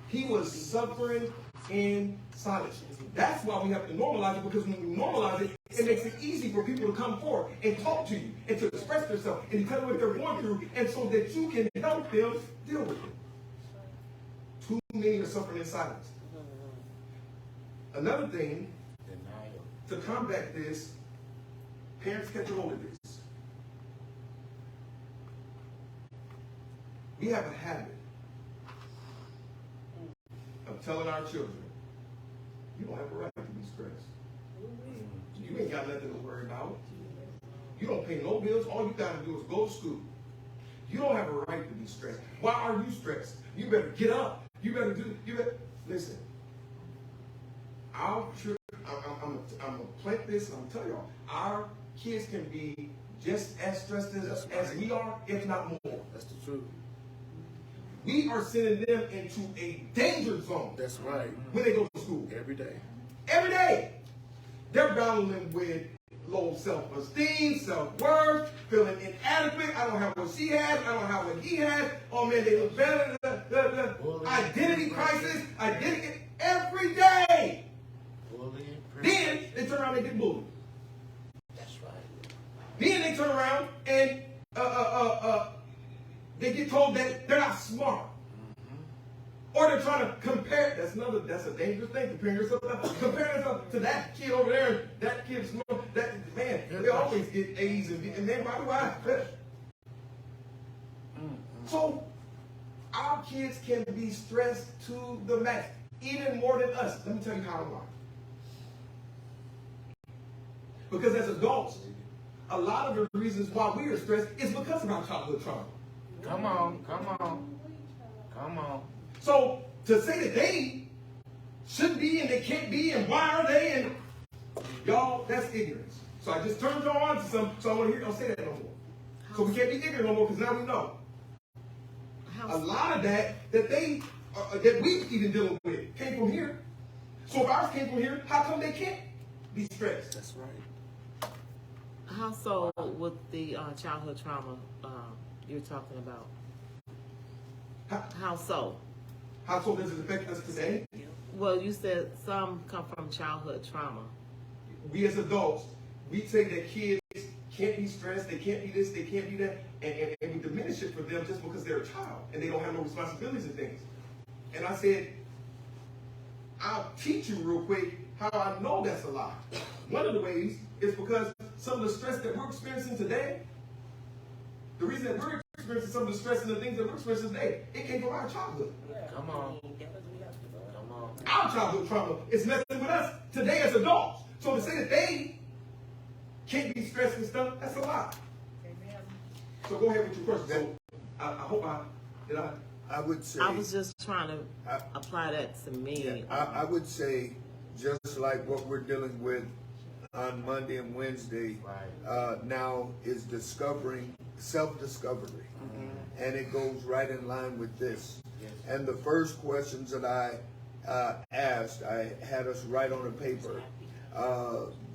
He was suffering in silence. That's why we have to normalize it, because when we normalize it, it makes it easy for people to come forward and talk to you and to express themselves and to tell you what they're going through, and so that you can help them deal with it. Too many are suffering in silence. Another thing,
Denial.
to combat this, parents catch a hold of this. We have a habit of telling our children, you don't have a right to be stressed. You ain't got nothing to worry about. You don't pay no bills. All you got to do is go to school. You don't have a right to be stressed. Why are you stressed? You better get up. You better listen. I'm going to plant this and I'm going to tell y'all, our kids can be just as stressed as we are, if not more.
That's the truth.
We are sending them into a danger zone.
That's right.
When they go to school.
Every day.
Every day. They're battling with low self-esteem, self-worth, feeling inadequate. I don't have what she has. I don't have what he has. Oh man, they look better. Identity crisis. Identity. Every day.
Bullying.
Then they turn around and get bullied.
That's right.
Then they turn around and they get told that they're not smart. Or they're trying to compare. That's a dangerous thing, comparing yourself to that kid over there, and that kid's smart. That man, they always get A's and then why do I? So our kids can be stressed to the max, even more than us. Let me tell you how and why. Because as adults, a lot of the reasons why we are stressed is because of our childhood trauma.
Come on, come on, come on.
So to say that they should be and they can't be and why are they, and y'all, that's ignorance. So I just turned y'all on to some, so I want to hear y'all say that no more. So we can't be ignorant no more because now we know. A lot of that we even dealing with came from here. So if ours came from here, how come they can't be stressed?
That's right.
How so with the childhood trauma you're talking about? How so?
How so does it affect us today?
Well, you said some come from childhood trauma.
We as adults, we say that kids can't be stressed, they can't be this, they can't be that, and we diminish it for them just because they're a child and they don't have no responsibilities and things. And I said, I'll teach you real quick how I know that's a lie. One of the ways is because some of the stress that we're experiencing today, the reason that we're experiencing some of the stress and the things that we're experiencing today, it came from our childhood.
Come on. Come on.
Our childhood trauma is messing with us today as adults. So to say that they can't be stressed and stuff, that's a lie. So go ahead with your question. So I hope
I would say.
I was just trying to apply that to me.
I would say, just like what we're dealing with on Monday and Wednesday, now is discovering, self-discovery. And it goes right in line with this. And the first questions that I asked, I had us write on a paper,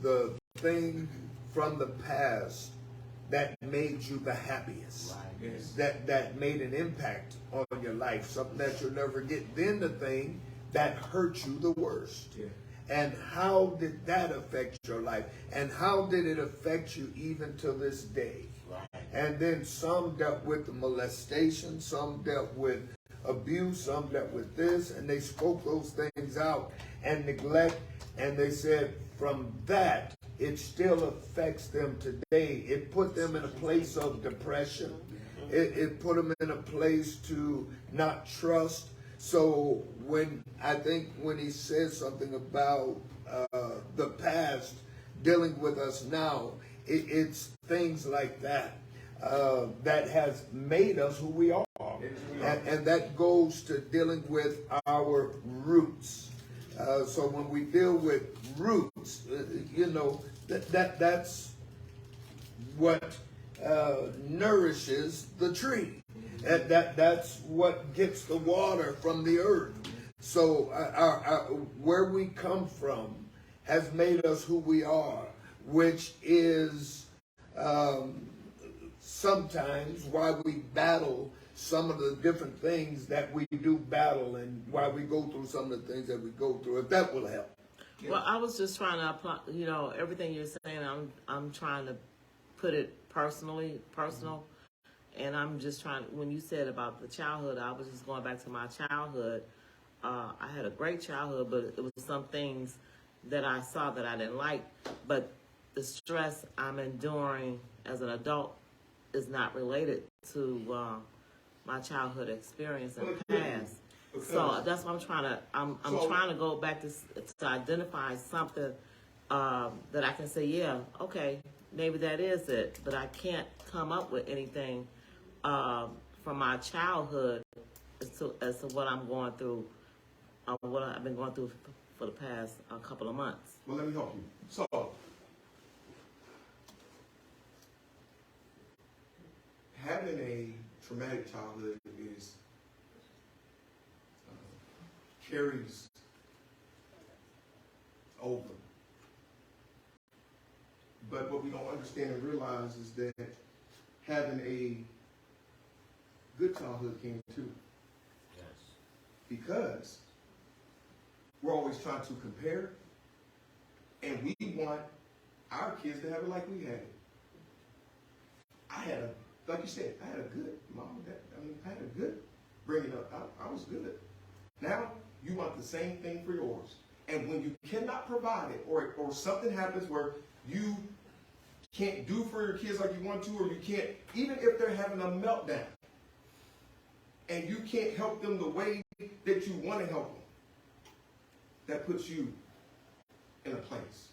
the thing from the past that made you the happiest, that made an impact on your life, something that you'll never forget. Then the thing that hurt you the worst. And how did that affect your life? And how did it affect you even to this day? And then some dealt with the molestation, some dealt with abuse, some dealt with this, and they spoke those things out, and neglect, and they said from that, it still affects them today. It put them in a place of depression. It put them in a place to not trust. So when he says something about the past dealing with us now, it's things like that that has made us who we are. And that goes to dealing with our roots. So when we deal with roots, that's what nourishes the tree. That's what gets the water from the earth. So where we come from has made us who we are, which is sometimes why we battle some of the different things that we do battle, and why we go through some of the things that we go through, if that will help.
Well, I was just trying to apply, everything you're saying, I'm trying to put it personal. And I'm just trying, when you said about the childhood, I was just going back to my childhood. I had a great childhood, but it was some things that I saw that I didn't like. But the stress I'm enduring as an adult is not related to my childhood experience and past. So that's what I'm trying to, I'm trying to go back to identify something that I can say, yeah, okay, maybe that is it. But I can't come up with anything from my childhood as to what I'm going through, what I've been going through for the past couple of months.
Well, let me help you. So, having a traumatic childhood is carries over. But what we don't understand and realize is that having a good childhood came too.
Yes.
Because we're always trying to compare, and we want our kids to have it like we had it. I had like you said, I had a good mom and dad. I had a good bringing up. I was good. Now you want the same thing for yours. And when you cannot provide it, or something happens where you can't do for your kids like you want to, or you can't, even if they're having a meltdown, and you can't help them the way that you want to help them, that puts you in a place.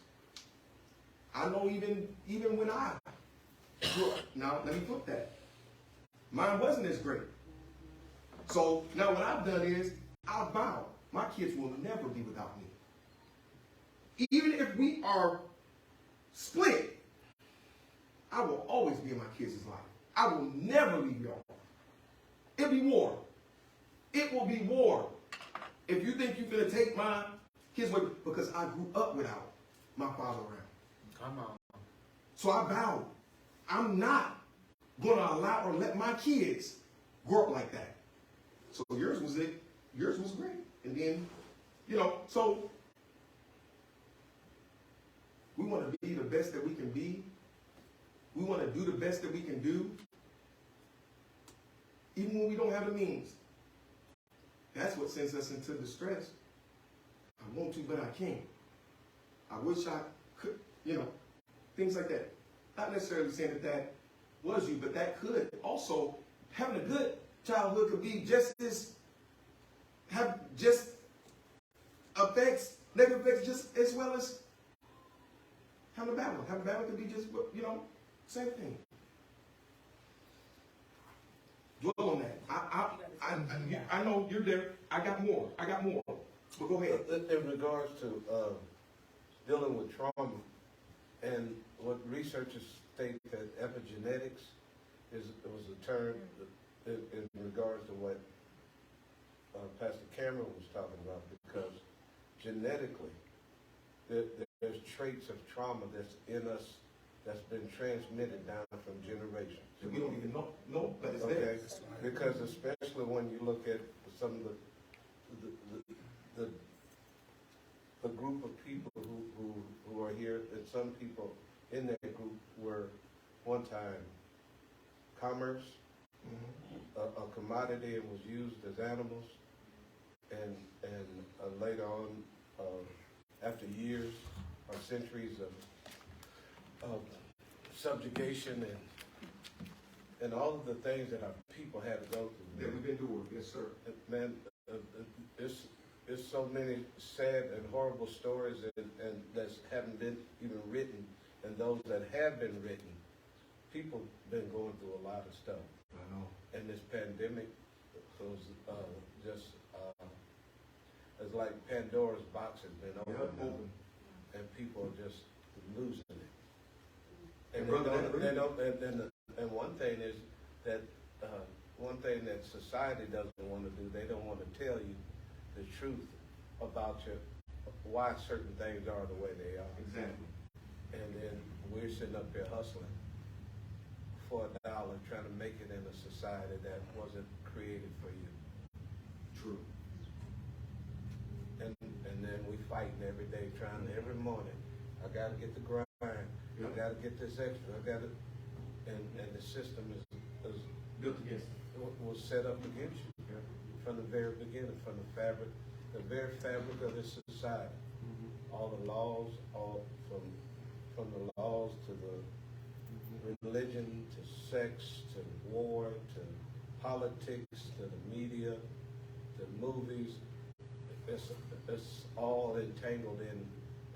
I know even when I grew up, now let me flip that. Mine wasn't as great. So now what I've done is, I vow my kids will never be without me. Even if we are split, I will always be in my kids' life. I will never leave y'all. It'll be war. It will be war. If you think you're going to take my kids away, because I grew up without my father around.
Come on.
So I vowed, I'm not going to allow or let my kids grow up like that. So yours was it. Yours was great. And then, so we want to be the best that we can be. We want to do the best that we can do, even when we don't have the means. That's what sends us into distress. I want to, but I can't. I wish I could, things like that. Not necessarily saying that that was you, but that could also, having a good childhood could be just effects, negative effects, just as well as having a bad one. Having a bad one could be just, same thing. Dwell on that. I know you're there. I got more. But go ahead.
In regards to dealing with trauma, and what researchers state that epigenetics was a term in regards to what Pastor Cameron was talking about, because genetically there's traits of trauma that's in us that's been transmitted down from generations.
So we don't even know, but it's
Okay,
there.
because especially when you look at some of the group of people who are here, and some people in that group were one time commerce, a commodity, and was used as animals, and later on, after years or centuries of subjugation and all of the things that our people had to go through.
That we've been doing, yes, sir.
Man, it's so many sad and horrible stories and that haven't been even written, and those that have been written, people been going through a lot of stuff.
I know.
And this pandemic was just it's like Pandora's box has been opened, and people are just losing it. And one thing is that one thing that society doesn't want to do, they don't want to tell you the truth about why certain things are the way they are.
Exactly.
And then we're sitting up here hustling for $1, trying to make it in a society that wasn't created for you.
True.
And then we fighting every day, trying every morning. I got to get the grind. I got to get this extra. I got to, and the system is
built against it.
Was set up against you from the very beginning, from the very fabric of this society. All the laws, all from the laws to the religion, to sex, to war, to politics, to the media, to movies. It's all entangled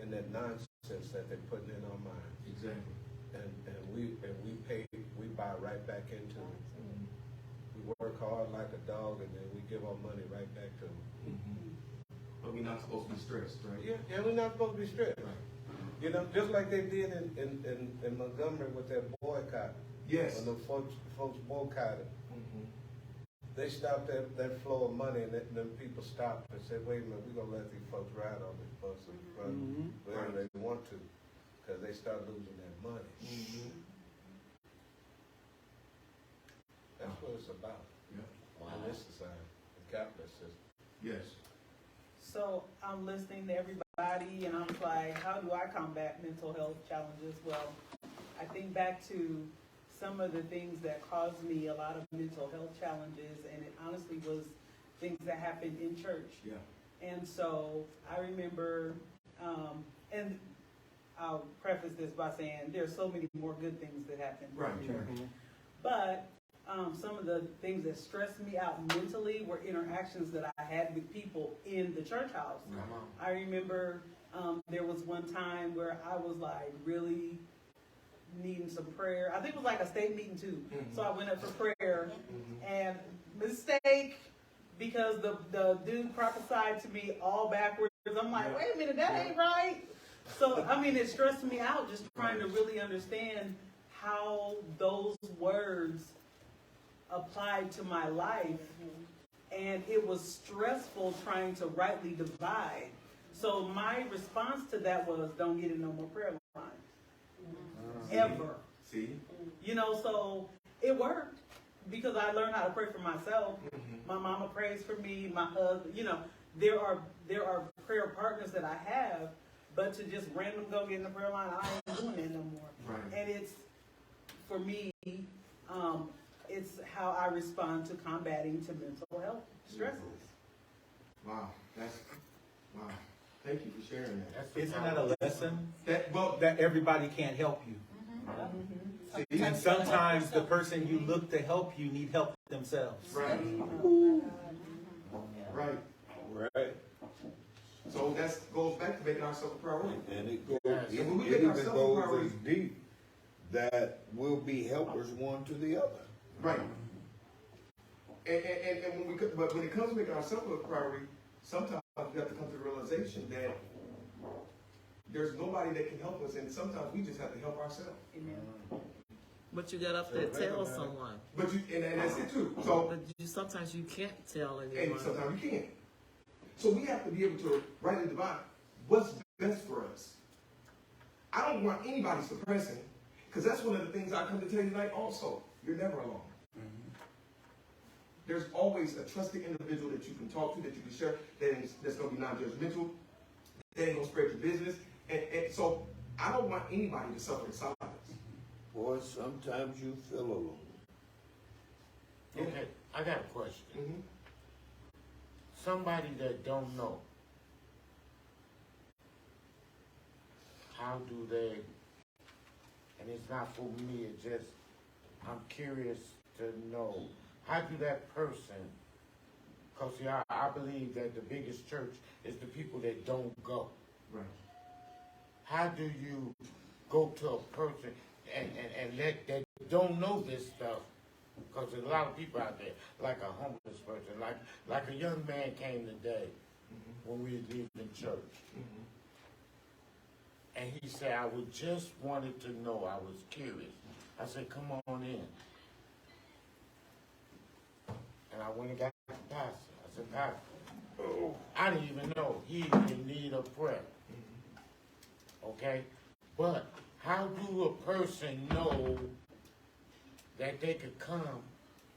in that nonsense that they're putting in our minds.
Exactly.
And we buy right back into it. We work hard like a dog, and then we give our money right back to them.
But we're not supposed to be stressed, right?
Yeah, we're not supposed to be stressed.
Right.
Just like they did in Montgomery with that boycott.
Yes.
When the folks boycotted. They stopped that flow of money, and them people stopped and said, wait a minute, we're going to let these folks ride on this bus and run wherever they want to, because they start losing that money. That's what it's about in this society, the capitalist system.
Yes.
So I'm listening to everybody, and I'm like, how do I combat mental health challenges? Well, I think back to some of the things that caused me a lot of mental health challenges, and it honestly was things that happened in church.
Yeah.
And so I remember, and I'll preface this by saying there's so many more good things that happened in church. But some of the things that stressed me out mentally were interactions that I had with people in the church house. I remember there was one time where I was like really needing some prayer. I think it was like a state meeting too. So I went up for prayer and mistake, because the dude prophesied to me all backwards. I'm like, wait a minute, that ain't right. So, I mean, it stressed me out just trying to really understand how those words applied to my life. And it was stressful trying to rightly divide. So my response to that was, don't get in no more prayer line. Ever.
See?
So it worked because I learned how to pray for myself. My mama prays for me, my husband, there are prayer partners that I have, but to just random go get in the prayer line, I ain't doing it no more.
Right.
And it's for me, it's how I respond to combating to mental health stresses.
Wow, wow. Thank you for sharing that.
Isn't that a lesson?
Well,
That everybody can't help you. And sometimes the person you look to help you need help themselves.
right. Right.
Right.
So that goes back to making ourselves a priority.
And it goes,
Yes.
it,
When we
it
make
even
ourselves a
goes
priority-
as deep that we'll be helpers one to the other.
Right. And when but when it comes to making ourselves a priority, sometimes we have to come to the realization that there's nobody that can help us, and sometimes we just have to help ourselves.
But you got up there to tell someone.
But and that's it too. So
But sometimes you can't tell
and
anyone.
sometimes you can't. So we have to be able to rightly divide what's best for us. I don't want anybody suppressing, because that's one of the things I come to tell you tonight also. You're never alone. There's always a trusted individual that you can talk to, that you can share, that's going to be non-judgmental, that ain't going to spread your business. And so I don't want anybody to suffer in silence.
Boy, sometimes you feel alone.
Okay, I got a question.
Mm-hmm.
Somebody that don't know, how do they, and it's not for me, it's just, I'm curious to know, how do that person, because see, I believe that the biggest church is the people that don't go.
Right.
How do you go to a person and let that don't know this stuff? Because there's a lot of people out there, like a homeless person, like a young man came today when we was leaving church. And he said, I would just wanted to know, I was curious. I said, come on in. And I went and got the pastor. I said, Pastor, I didn't even know he in need of prayer. Okay? But how do a person know that they could come,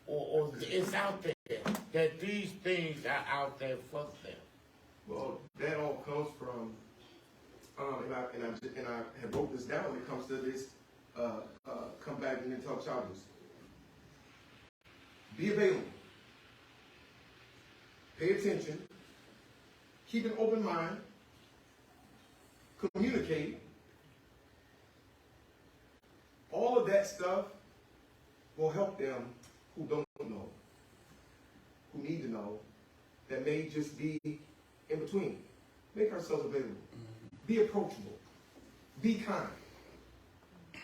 or it's out there, that these things are out there for them?
Well, that all comes from, and I had wrote this down when it comes to this, come back and then talk charges. Be available. Pay attention. Keep an open mind. Communicate. All of that stuff will help them who don't know, who need to know, that may just be in between. Make ourselves available. Be approachable. Be kind.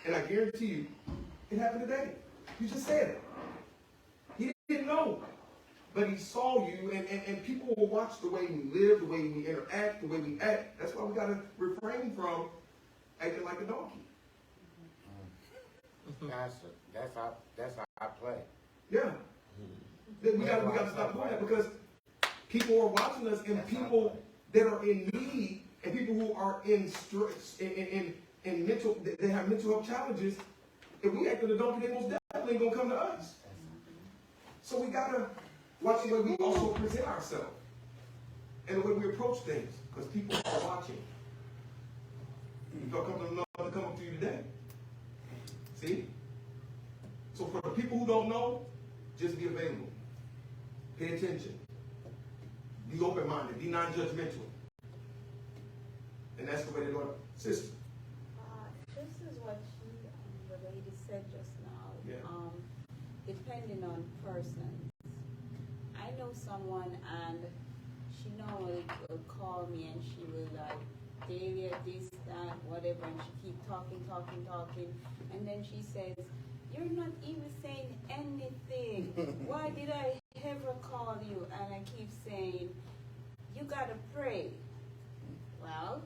And I guarantee you, it happened today. You just said it. He didn't know. But he saw you, and people will watch the way we live, the way we interact, the way we act. That's why we got to refrain from acting like a donkey.
That's how I play.
Yeah. We got to stop doing that, because people are watching us, and people that are in need, and people who are in stress, in mental, they have mental health challenges. If we act like a donkey, they most definitely gonna come to us. So we gotta watch the way we also present ourselves and the way we approach things, because people are watching. You felt comfortable enough to come up to you today. See? So for the people who don't know, just be available. Pay attention. Be open-minded. Be non-judgmental. And that's the way they go. Sister.
This is what the lady said just now.
Yeah.
Depending on persons. I know someone, and she normally will call me, and she will like, Delia, this, that, whatever, and she keep talking, and then she says, you're not even saying anything. Why did I ever call you? And I keep saying, you gotta pray. Well,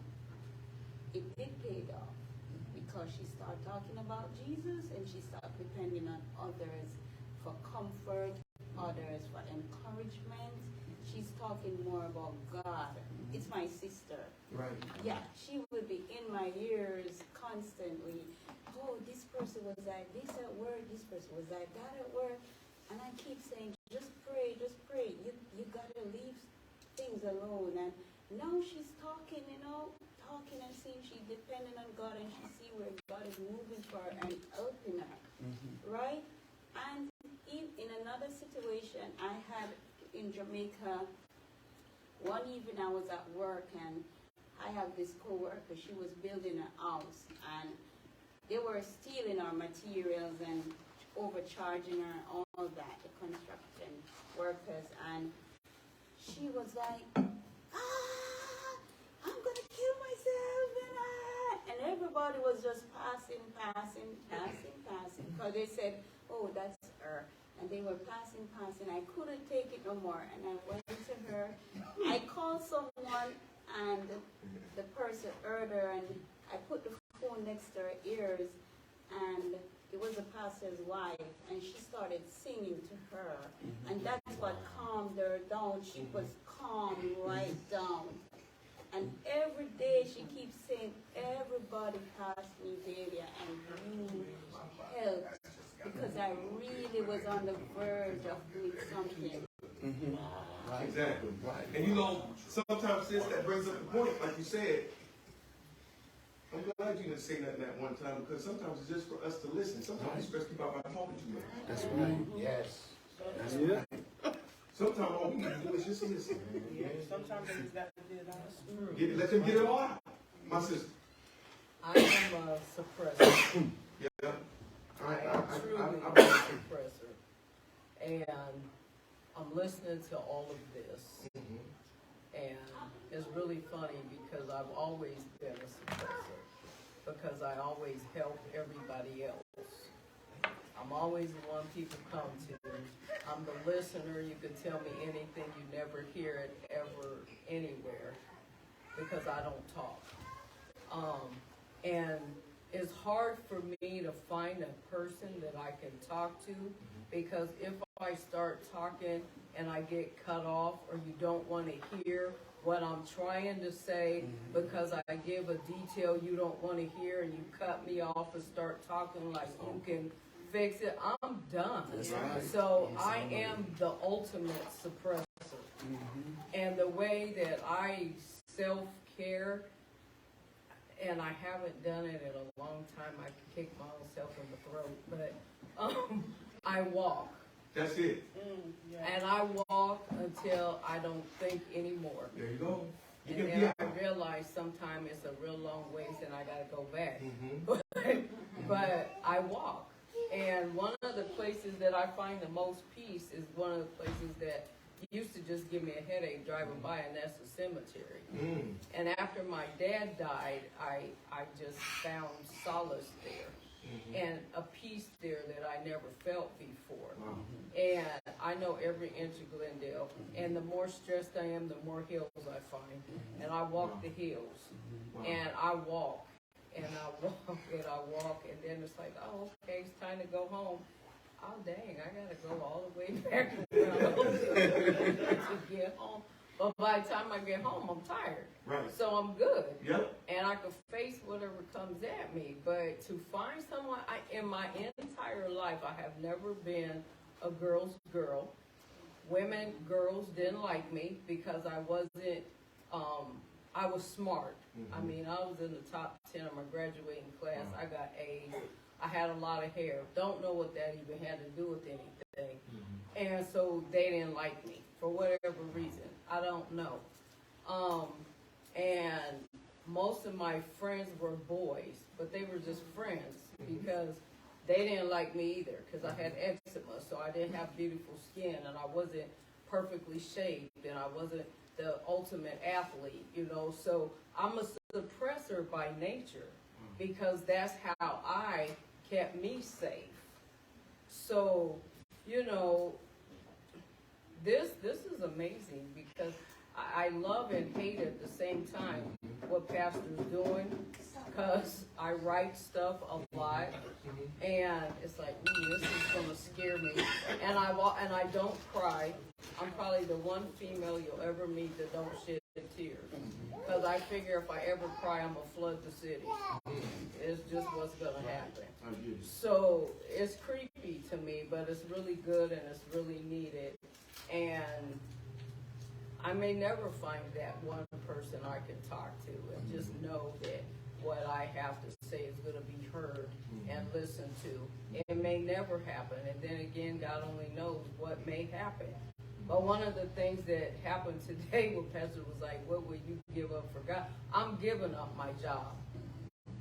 it did pay off, because she started talking about Jesus, and she started depending on others for comfort, others for encouragement. She's talking more about God. It's my sister.
Right.
Yeah, she would be in my ears constantly. Oh, this person was like this at work, this person was like that at work. And I keep saying, just pray, just pray. You gotta leave things alone. And now she's talking, talking and seeing she's depending on God, and she see where God is moving for her and helping her. Jamaica. One evening I was at work and I have this co-worker, she was building a house and they were stealing our materials and overcharging her and all that, the construction workers, and she was like, I'm gonna kill myself, and everybody was just passing, because they said, oh, that's her, and they were passing, I couldn't take it no more, and I went to her, I called someone, and the person heard her, and I put the phone next to her ears, and it was a pastor's wife, and she started singing to her, and that's what calmed her down. She was calm right down. And every day she keeps saying, everybody passed me, Delia, and you helped, because I really was on the verge of doing something.
Right. Exactly. Right. And you know, sometimes, sis, that brings up the point, like you said. I'm glad you didn't say nothing that one time, because sometimes it's just for us to listen. Sometimes we stress people out by talking too much.
That's right. Yes.
That's right. Sometimes all we need to do is just listen.
Yeah, sometimes they just got to get it out.
Let them get it all out. My sister.
I am a suppressor.
Yeah.
I am truly a suppressor. And I'm listening to all of this. And it's really funny because I've always been a suppressor. Because I always help everybody else. I'm always the one people come to. I'm the listener. You can tell me anything. You never hear it ever anywhere because I don't talk. And it's hard for me to find a person that I can talk to, because if I start talking and I get cut off, or you don't want to hear what I'm trying to say because I give a detail you don't want to hear, and you cut me off and start talking like you can fix it, I'm done.
Right.
So I am the ultimate suppressor. And the way that I self-care, and I haven't done it in a long time, I can kick my own self in the throat, but I walk.
That's it.
And I walk until I don't think anymore.
There you go.
And then I realize sometimes it's a real long ways and I gotta go back. But I walk. And one of the places that I find the most peace is one of the places that used to just give me a headache driving by, and that's the cemetery. And after my dad died, I just found solace there. And a peace there that I never felt before. And I know every inch of Glendale. And the more stressed I am, the more hills I find. And I walk the hills. And I walk. And I walk and I walk. And then it's like, oh, okay, it's time to go home. Oh, dang, I got to go all the way back to get home. But by the time I get home, I'm tired.
Right.
So I'm good.
Yep.
And I can face whatever comes at me. But to find someone, in my entire life, I have never been a girl's girl. Girls didn't like me because I wasn't, I was smart. I mean, I was in the top 10 of my graduating class. I got A's. I had a lot of hair. Don't know what that even had to do with anything. And so they didn't like me for whatever reason. I don't know. And most of my friends were boys, but they were just friends because they didn't like me either because I had eczema, so I didn't have beautiful skin, and I wasn't perfectly shaved, and I wasn't the ultimate athlete, you know. So I'm a suppressor by nature because that's how I kept me safe. So, you know, this is amazing because I love and hate at the same time what Pastor's doing, because I write stuff a lot, and it's like, this is gonna scare me. And I don't cry. I'm probably the one female you'll ever meet that don't shed tears, because I figure if I ever cry, I'm gonna flood the city. It's just what's gonna happen. So it's creepy to me, but it's really good and it's really needed. And I may never find that one person I can talk to and just know that what I have to say is going to be heard and listened to. It may never happen, and then again, God only knows what may happen. But one of the things that happened today when Pastor was like, what would you give up for God? I'm giving up my job.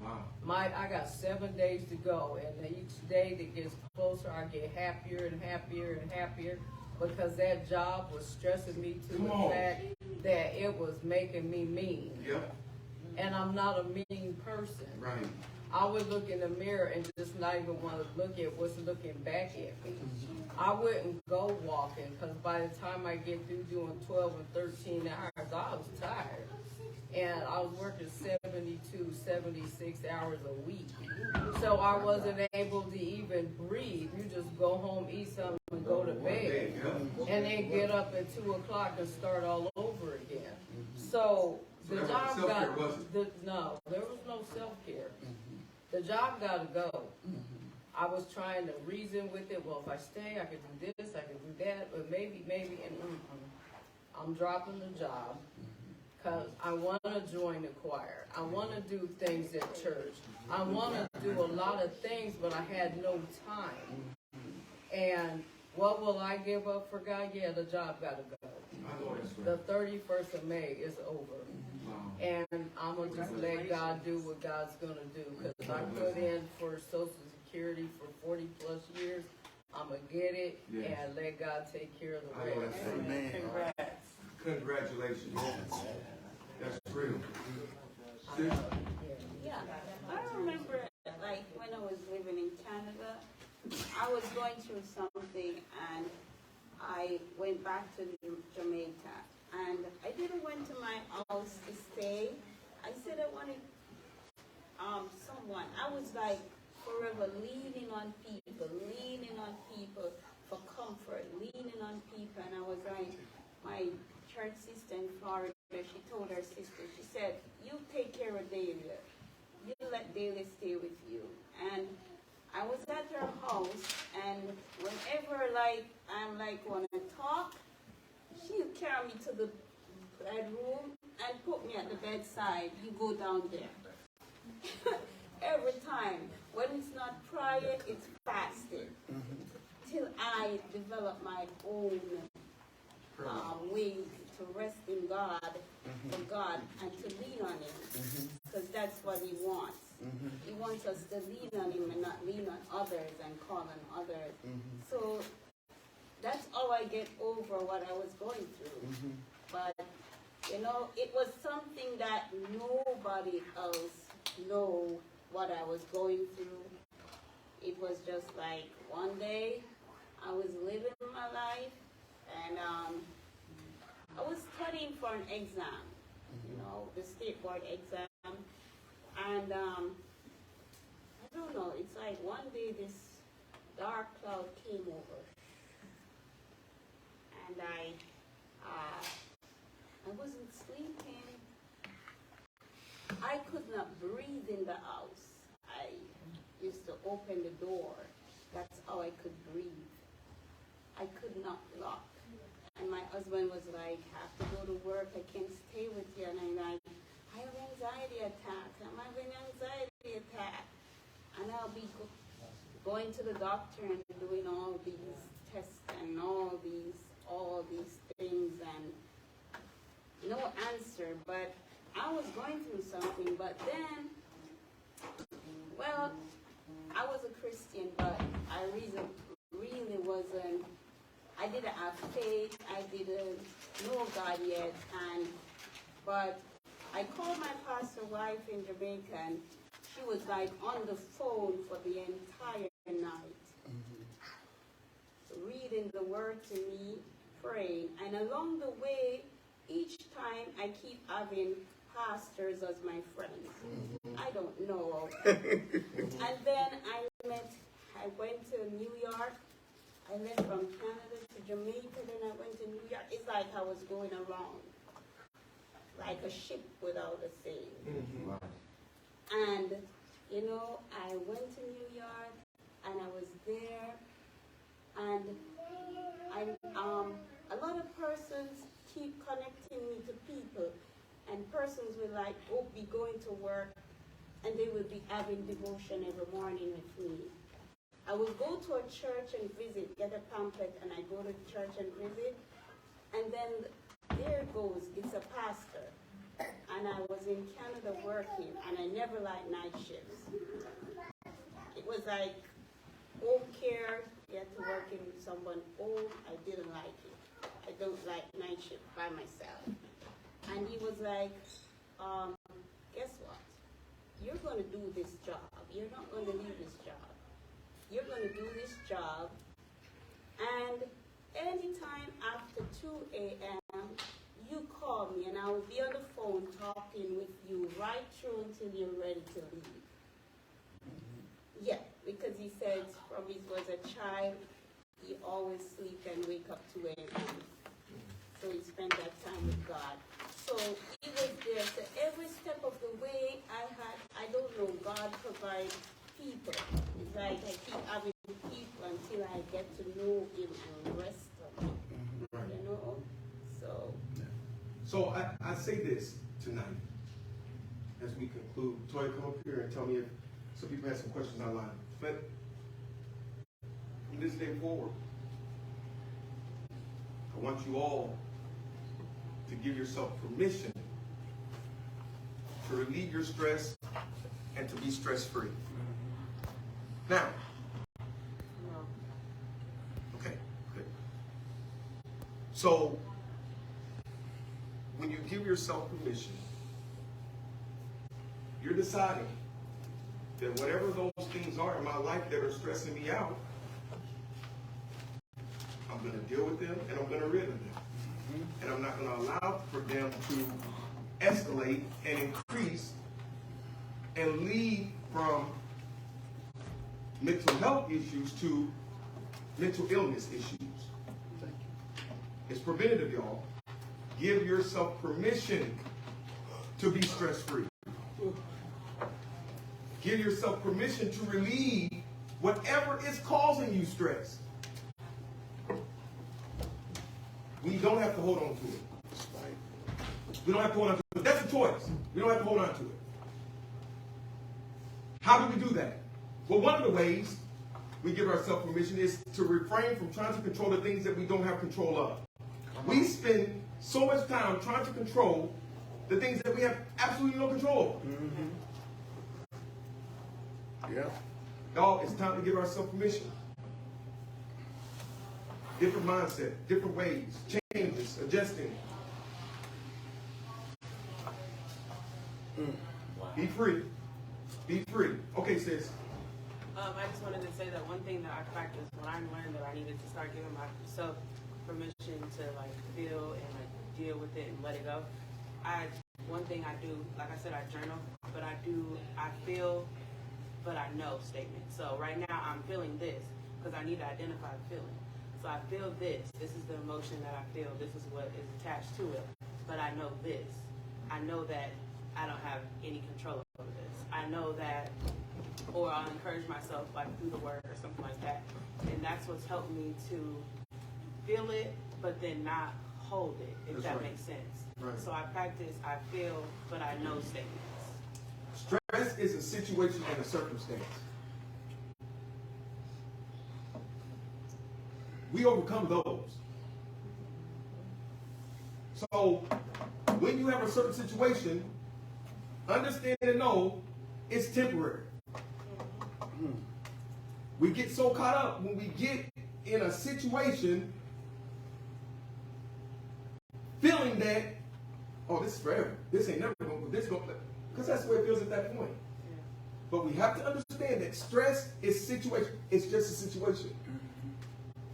Wow.
I got 7 days to go, and each day that gets closer, I get happier and happier and happier, because that job was stressing me to the fact that it was making me mean.
Yep.
And I'm not a mean person.
Right.
I would look in the mirror and just not even want to look at what's looking back at me. I wouldn't go walking, because by the time I get through doing 12 and 13 hours, I was tired. And I was working 72, 76 hours a week. So I wasn't able to even breathe. You just go home, eat something, and go to bed. And then get up at 2 o'clock and start all over again. So the job no, there was no self-care. The job got to go. I was trying to reason with it. Well, if I stay, I can do this, I can do that, but maybe, and I'm dropping the job. Because I want to join the choir. I want to do things at church. I want to do a lot of things, but I had no time. And what will I give up for God? Yeah, the job got to go. The 31st of May is over. And I'm going to just let God do what God's going to do. Because I put in for Social Security for 40 plus years. I'm going to get it and let God take care of the rest.
Amen.
Congrats.
Congratulations. That's real.
Yeah, I remember, like, when I was living in Canada, I was going through something, and I went back to Jamaica, and I didn't went to my house to stay. I said I wanted someone. I was like forever leaning on people for comfort, leaning on people, and I was like, my church sister in Florida, she told her sister, she said, you take care of Delia. You let Delia stay with you. And I was at her house, and whenever I'm want to talk, she would carry me to the bedroom and put me at the bedside. You go down there. Every time. When it's not prayer, it's fasting. Till I develop my own way to rest in God, for God, and to lean on Him, because that's what He wants. He wants us to lean on Him and not lean on others and call on others. So that's how I get over what I was going through. But, it was something that nobody else knew what I was going through. It was just like one day I was living my life, and I was studying for an exam, the state board exam, and I don't know, it's like one day this dark cloud came over, and I wasn't sleeping. I could not breathe in the house. I used to open the door. That's how I could breathe. I could not lock. And my husband was like, have to go to work, I can't stay with you. And I'm like, I have anxiety attack. I'm having anxiety attack. And I'll be going to the doctor and doing all these tests and all these things, and no answer. But I was going through something. But then, well, I was a Christian, but I really wasn't. I didn't have faith. I didn't know God yet. But I called my pastor wife in Jamaica, and she was like on the phone for the entire night, reading the word to me, praying. And along the way, each time I keep having pastors as my friends. I don't know. And then I went to New York. I left from Canada to Jamaica, then I went to New York. It's like I was going around, like a ship without a sail. And, I went to New York, and I was there, and a lot of persons keep connecting me to people, and persons will be going to work, and they will be having devotion every morning with me. I will go to a church and visit, get a pamphlet, and I go to church and visit, And then there goes, it's a pastor. And I was in Canada working, and I never liked night shifts. It was like home care, you had to work in someone old. I didn't like it. I don't like night shift by myself. And he was like, guess what? You're going to do this job. You're not going to leave this job. You're going to do this job. And anytime after 2 a.m., you call me and I will be on the phone talking with you right through until you're ready to leave. Yeah, because he said from he was a child, he always sleep and wake up 2 a.m. So he spent that time with God. So he was there. So every step of the way I don't know, God provides people. It's like I keep having people until I get to know him and rest of him. You know?
So I say this tonight as we conclude. Toya, come up here and tell me if some people have some questions online. But from this day forward, I want you all to give yourself permission to relieve your stress and to be stress-free. Now, okay, good. So, when you give yourself permission, you're deciding that whatever those things are in my life that are stressing me out, I'm going to deal with them and I'm going to rid of them. And I'm not going to allow for them to escalate and increase and lead from mental health issues to mental illness issues. It's preventative, y'all. Give yourself permission to be stress-free. Give yourself permission to relieve whatever is causing you stress. We don't have to hold on to it. We don't have to hold on to it. That's a choice. We don't have to hold on to it. How do we do that? Well, one of the ways we give ourselves permission is to refrain from trying to control the things that we don't have control of. We spend so much time trying to control the things that we have absolutely no control over.
Yeah.
Y'all, it's time to give ourselves permission. Different mindset, different ways, changes, adjusting. Be free. Be free. Okay, sis.
I just wanted to say that one thing that I practiced when I learned that I needed to start giving myself permission to like feel and like deal with it and let it go. One thing I do, like I said, I journal, but I feel, but I know statement. So right now I'm feeling this because I need to identify the feeling. So I feel this. This is the emotion that I feel. This is what is attached to it. But I know this. I know that I don't have any control over this. I know that, or I'll encourage myself like through the word or something like that. And that's what's helped me to feel it, but then not hold it, if
That's
that
right.
makes sense.
Right.
So I practice, I feel, but I know statements.
Stress is a situation and a circumstance. We overcome those. So when you have a certain situation, understand and know it's temporary. We get so caught up when we get in a situation feeling that, oh, this is forever. This ain't never going to, because that's the way it feels at that point.
Yeah.
But we have to understand that stress is situation. It's just a situation.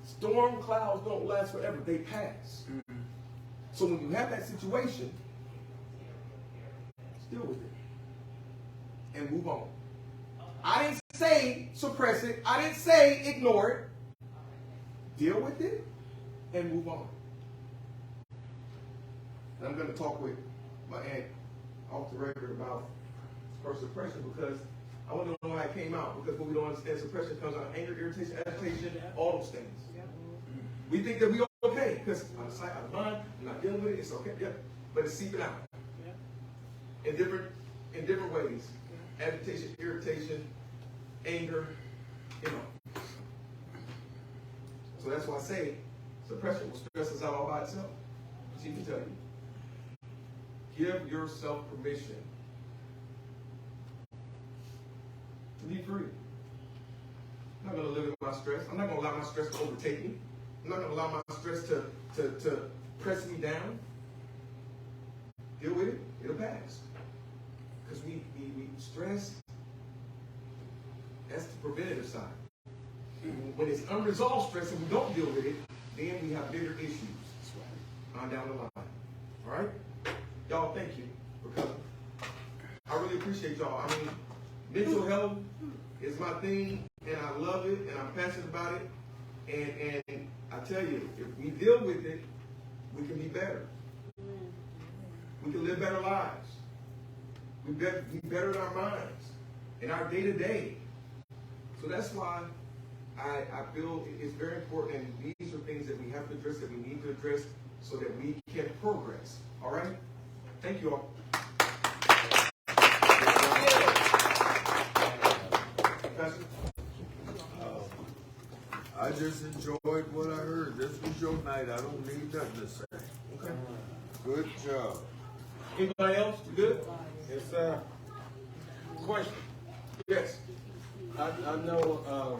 Storm clouds don't last forever. They pass. So when you have that situation, deal with it and move on. I didn't say suppress it. I didn't say ignore it. Deal with it and move on. And I'm going to talk with my aunt off the record about her suppression because I want to know how it came out. Because when we don't understand suppression comes out of anger, irritation, agitation, all those things. We think that we're okay because I'm sight, I'm blind, I'm not dealing with it, it's okay. Yeah. But it's seeping out. In different ways. Agitation, irritation, anger, you know. So that's why I say suppression will stress us out all by itself. she can tell you. Give yourself permission to be free. I'm not going to live in my stress. I'm not going to allow my stress to overtake me. I'm not going to allow my stress to press me down. Deal with it. It'll pass. Because we stress, that's the preventative side. When it's unresolved stress and we don't deal with it, then we have bigger issues on down the line. All right? Y'all, thank you for coming. I really appreciate y'all. I mean, mental health is my thing, and I love it, and I'm passionate about it. And I tell you, if we deal with it, we can be better. We can live better lives. We be better in our minds, in our day-to-day. So that's why I feel it's very important, and these are things that we have to address, that we need to address, so that we can progress. All right? Thank you all. Pastor?
I just enjoyed what I heard. This was your night. I don't need nothing to say.
Okay.
Good job.
Anybody else? You good?
Yes, sir. Question.
Yes.
I know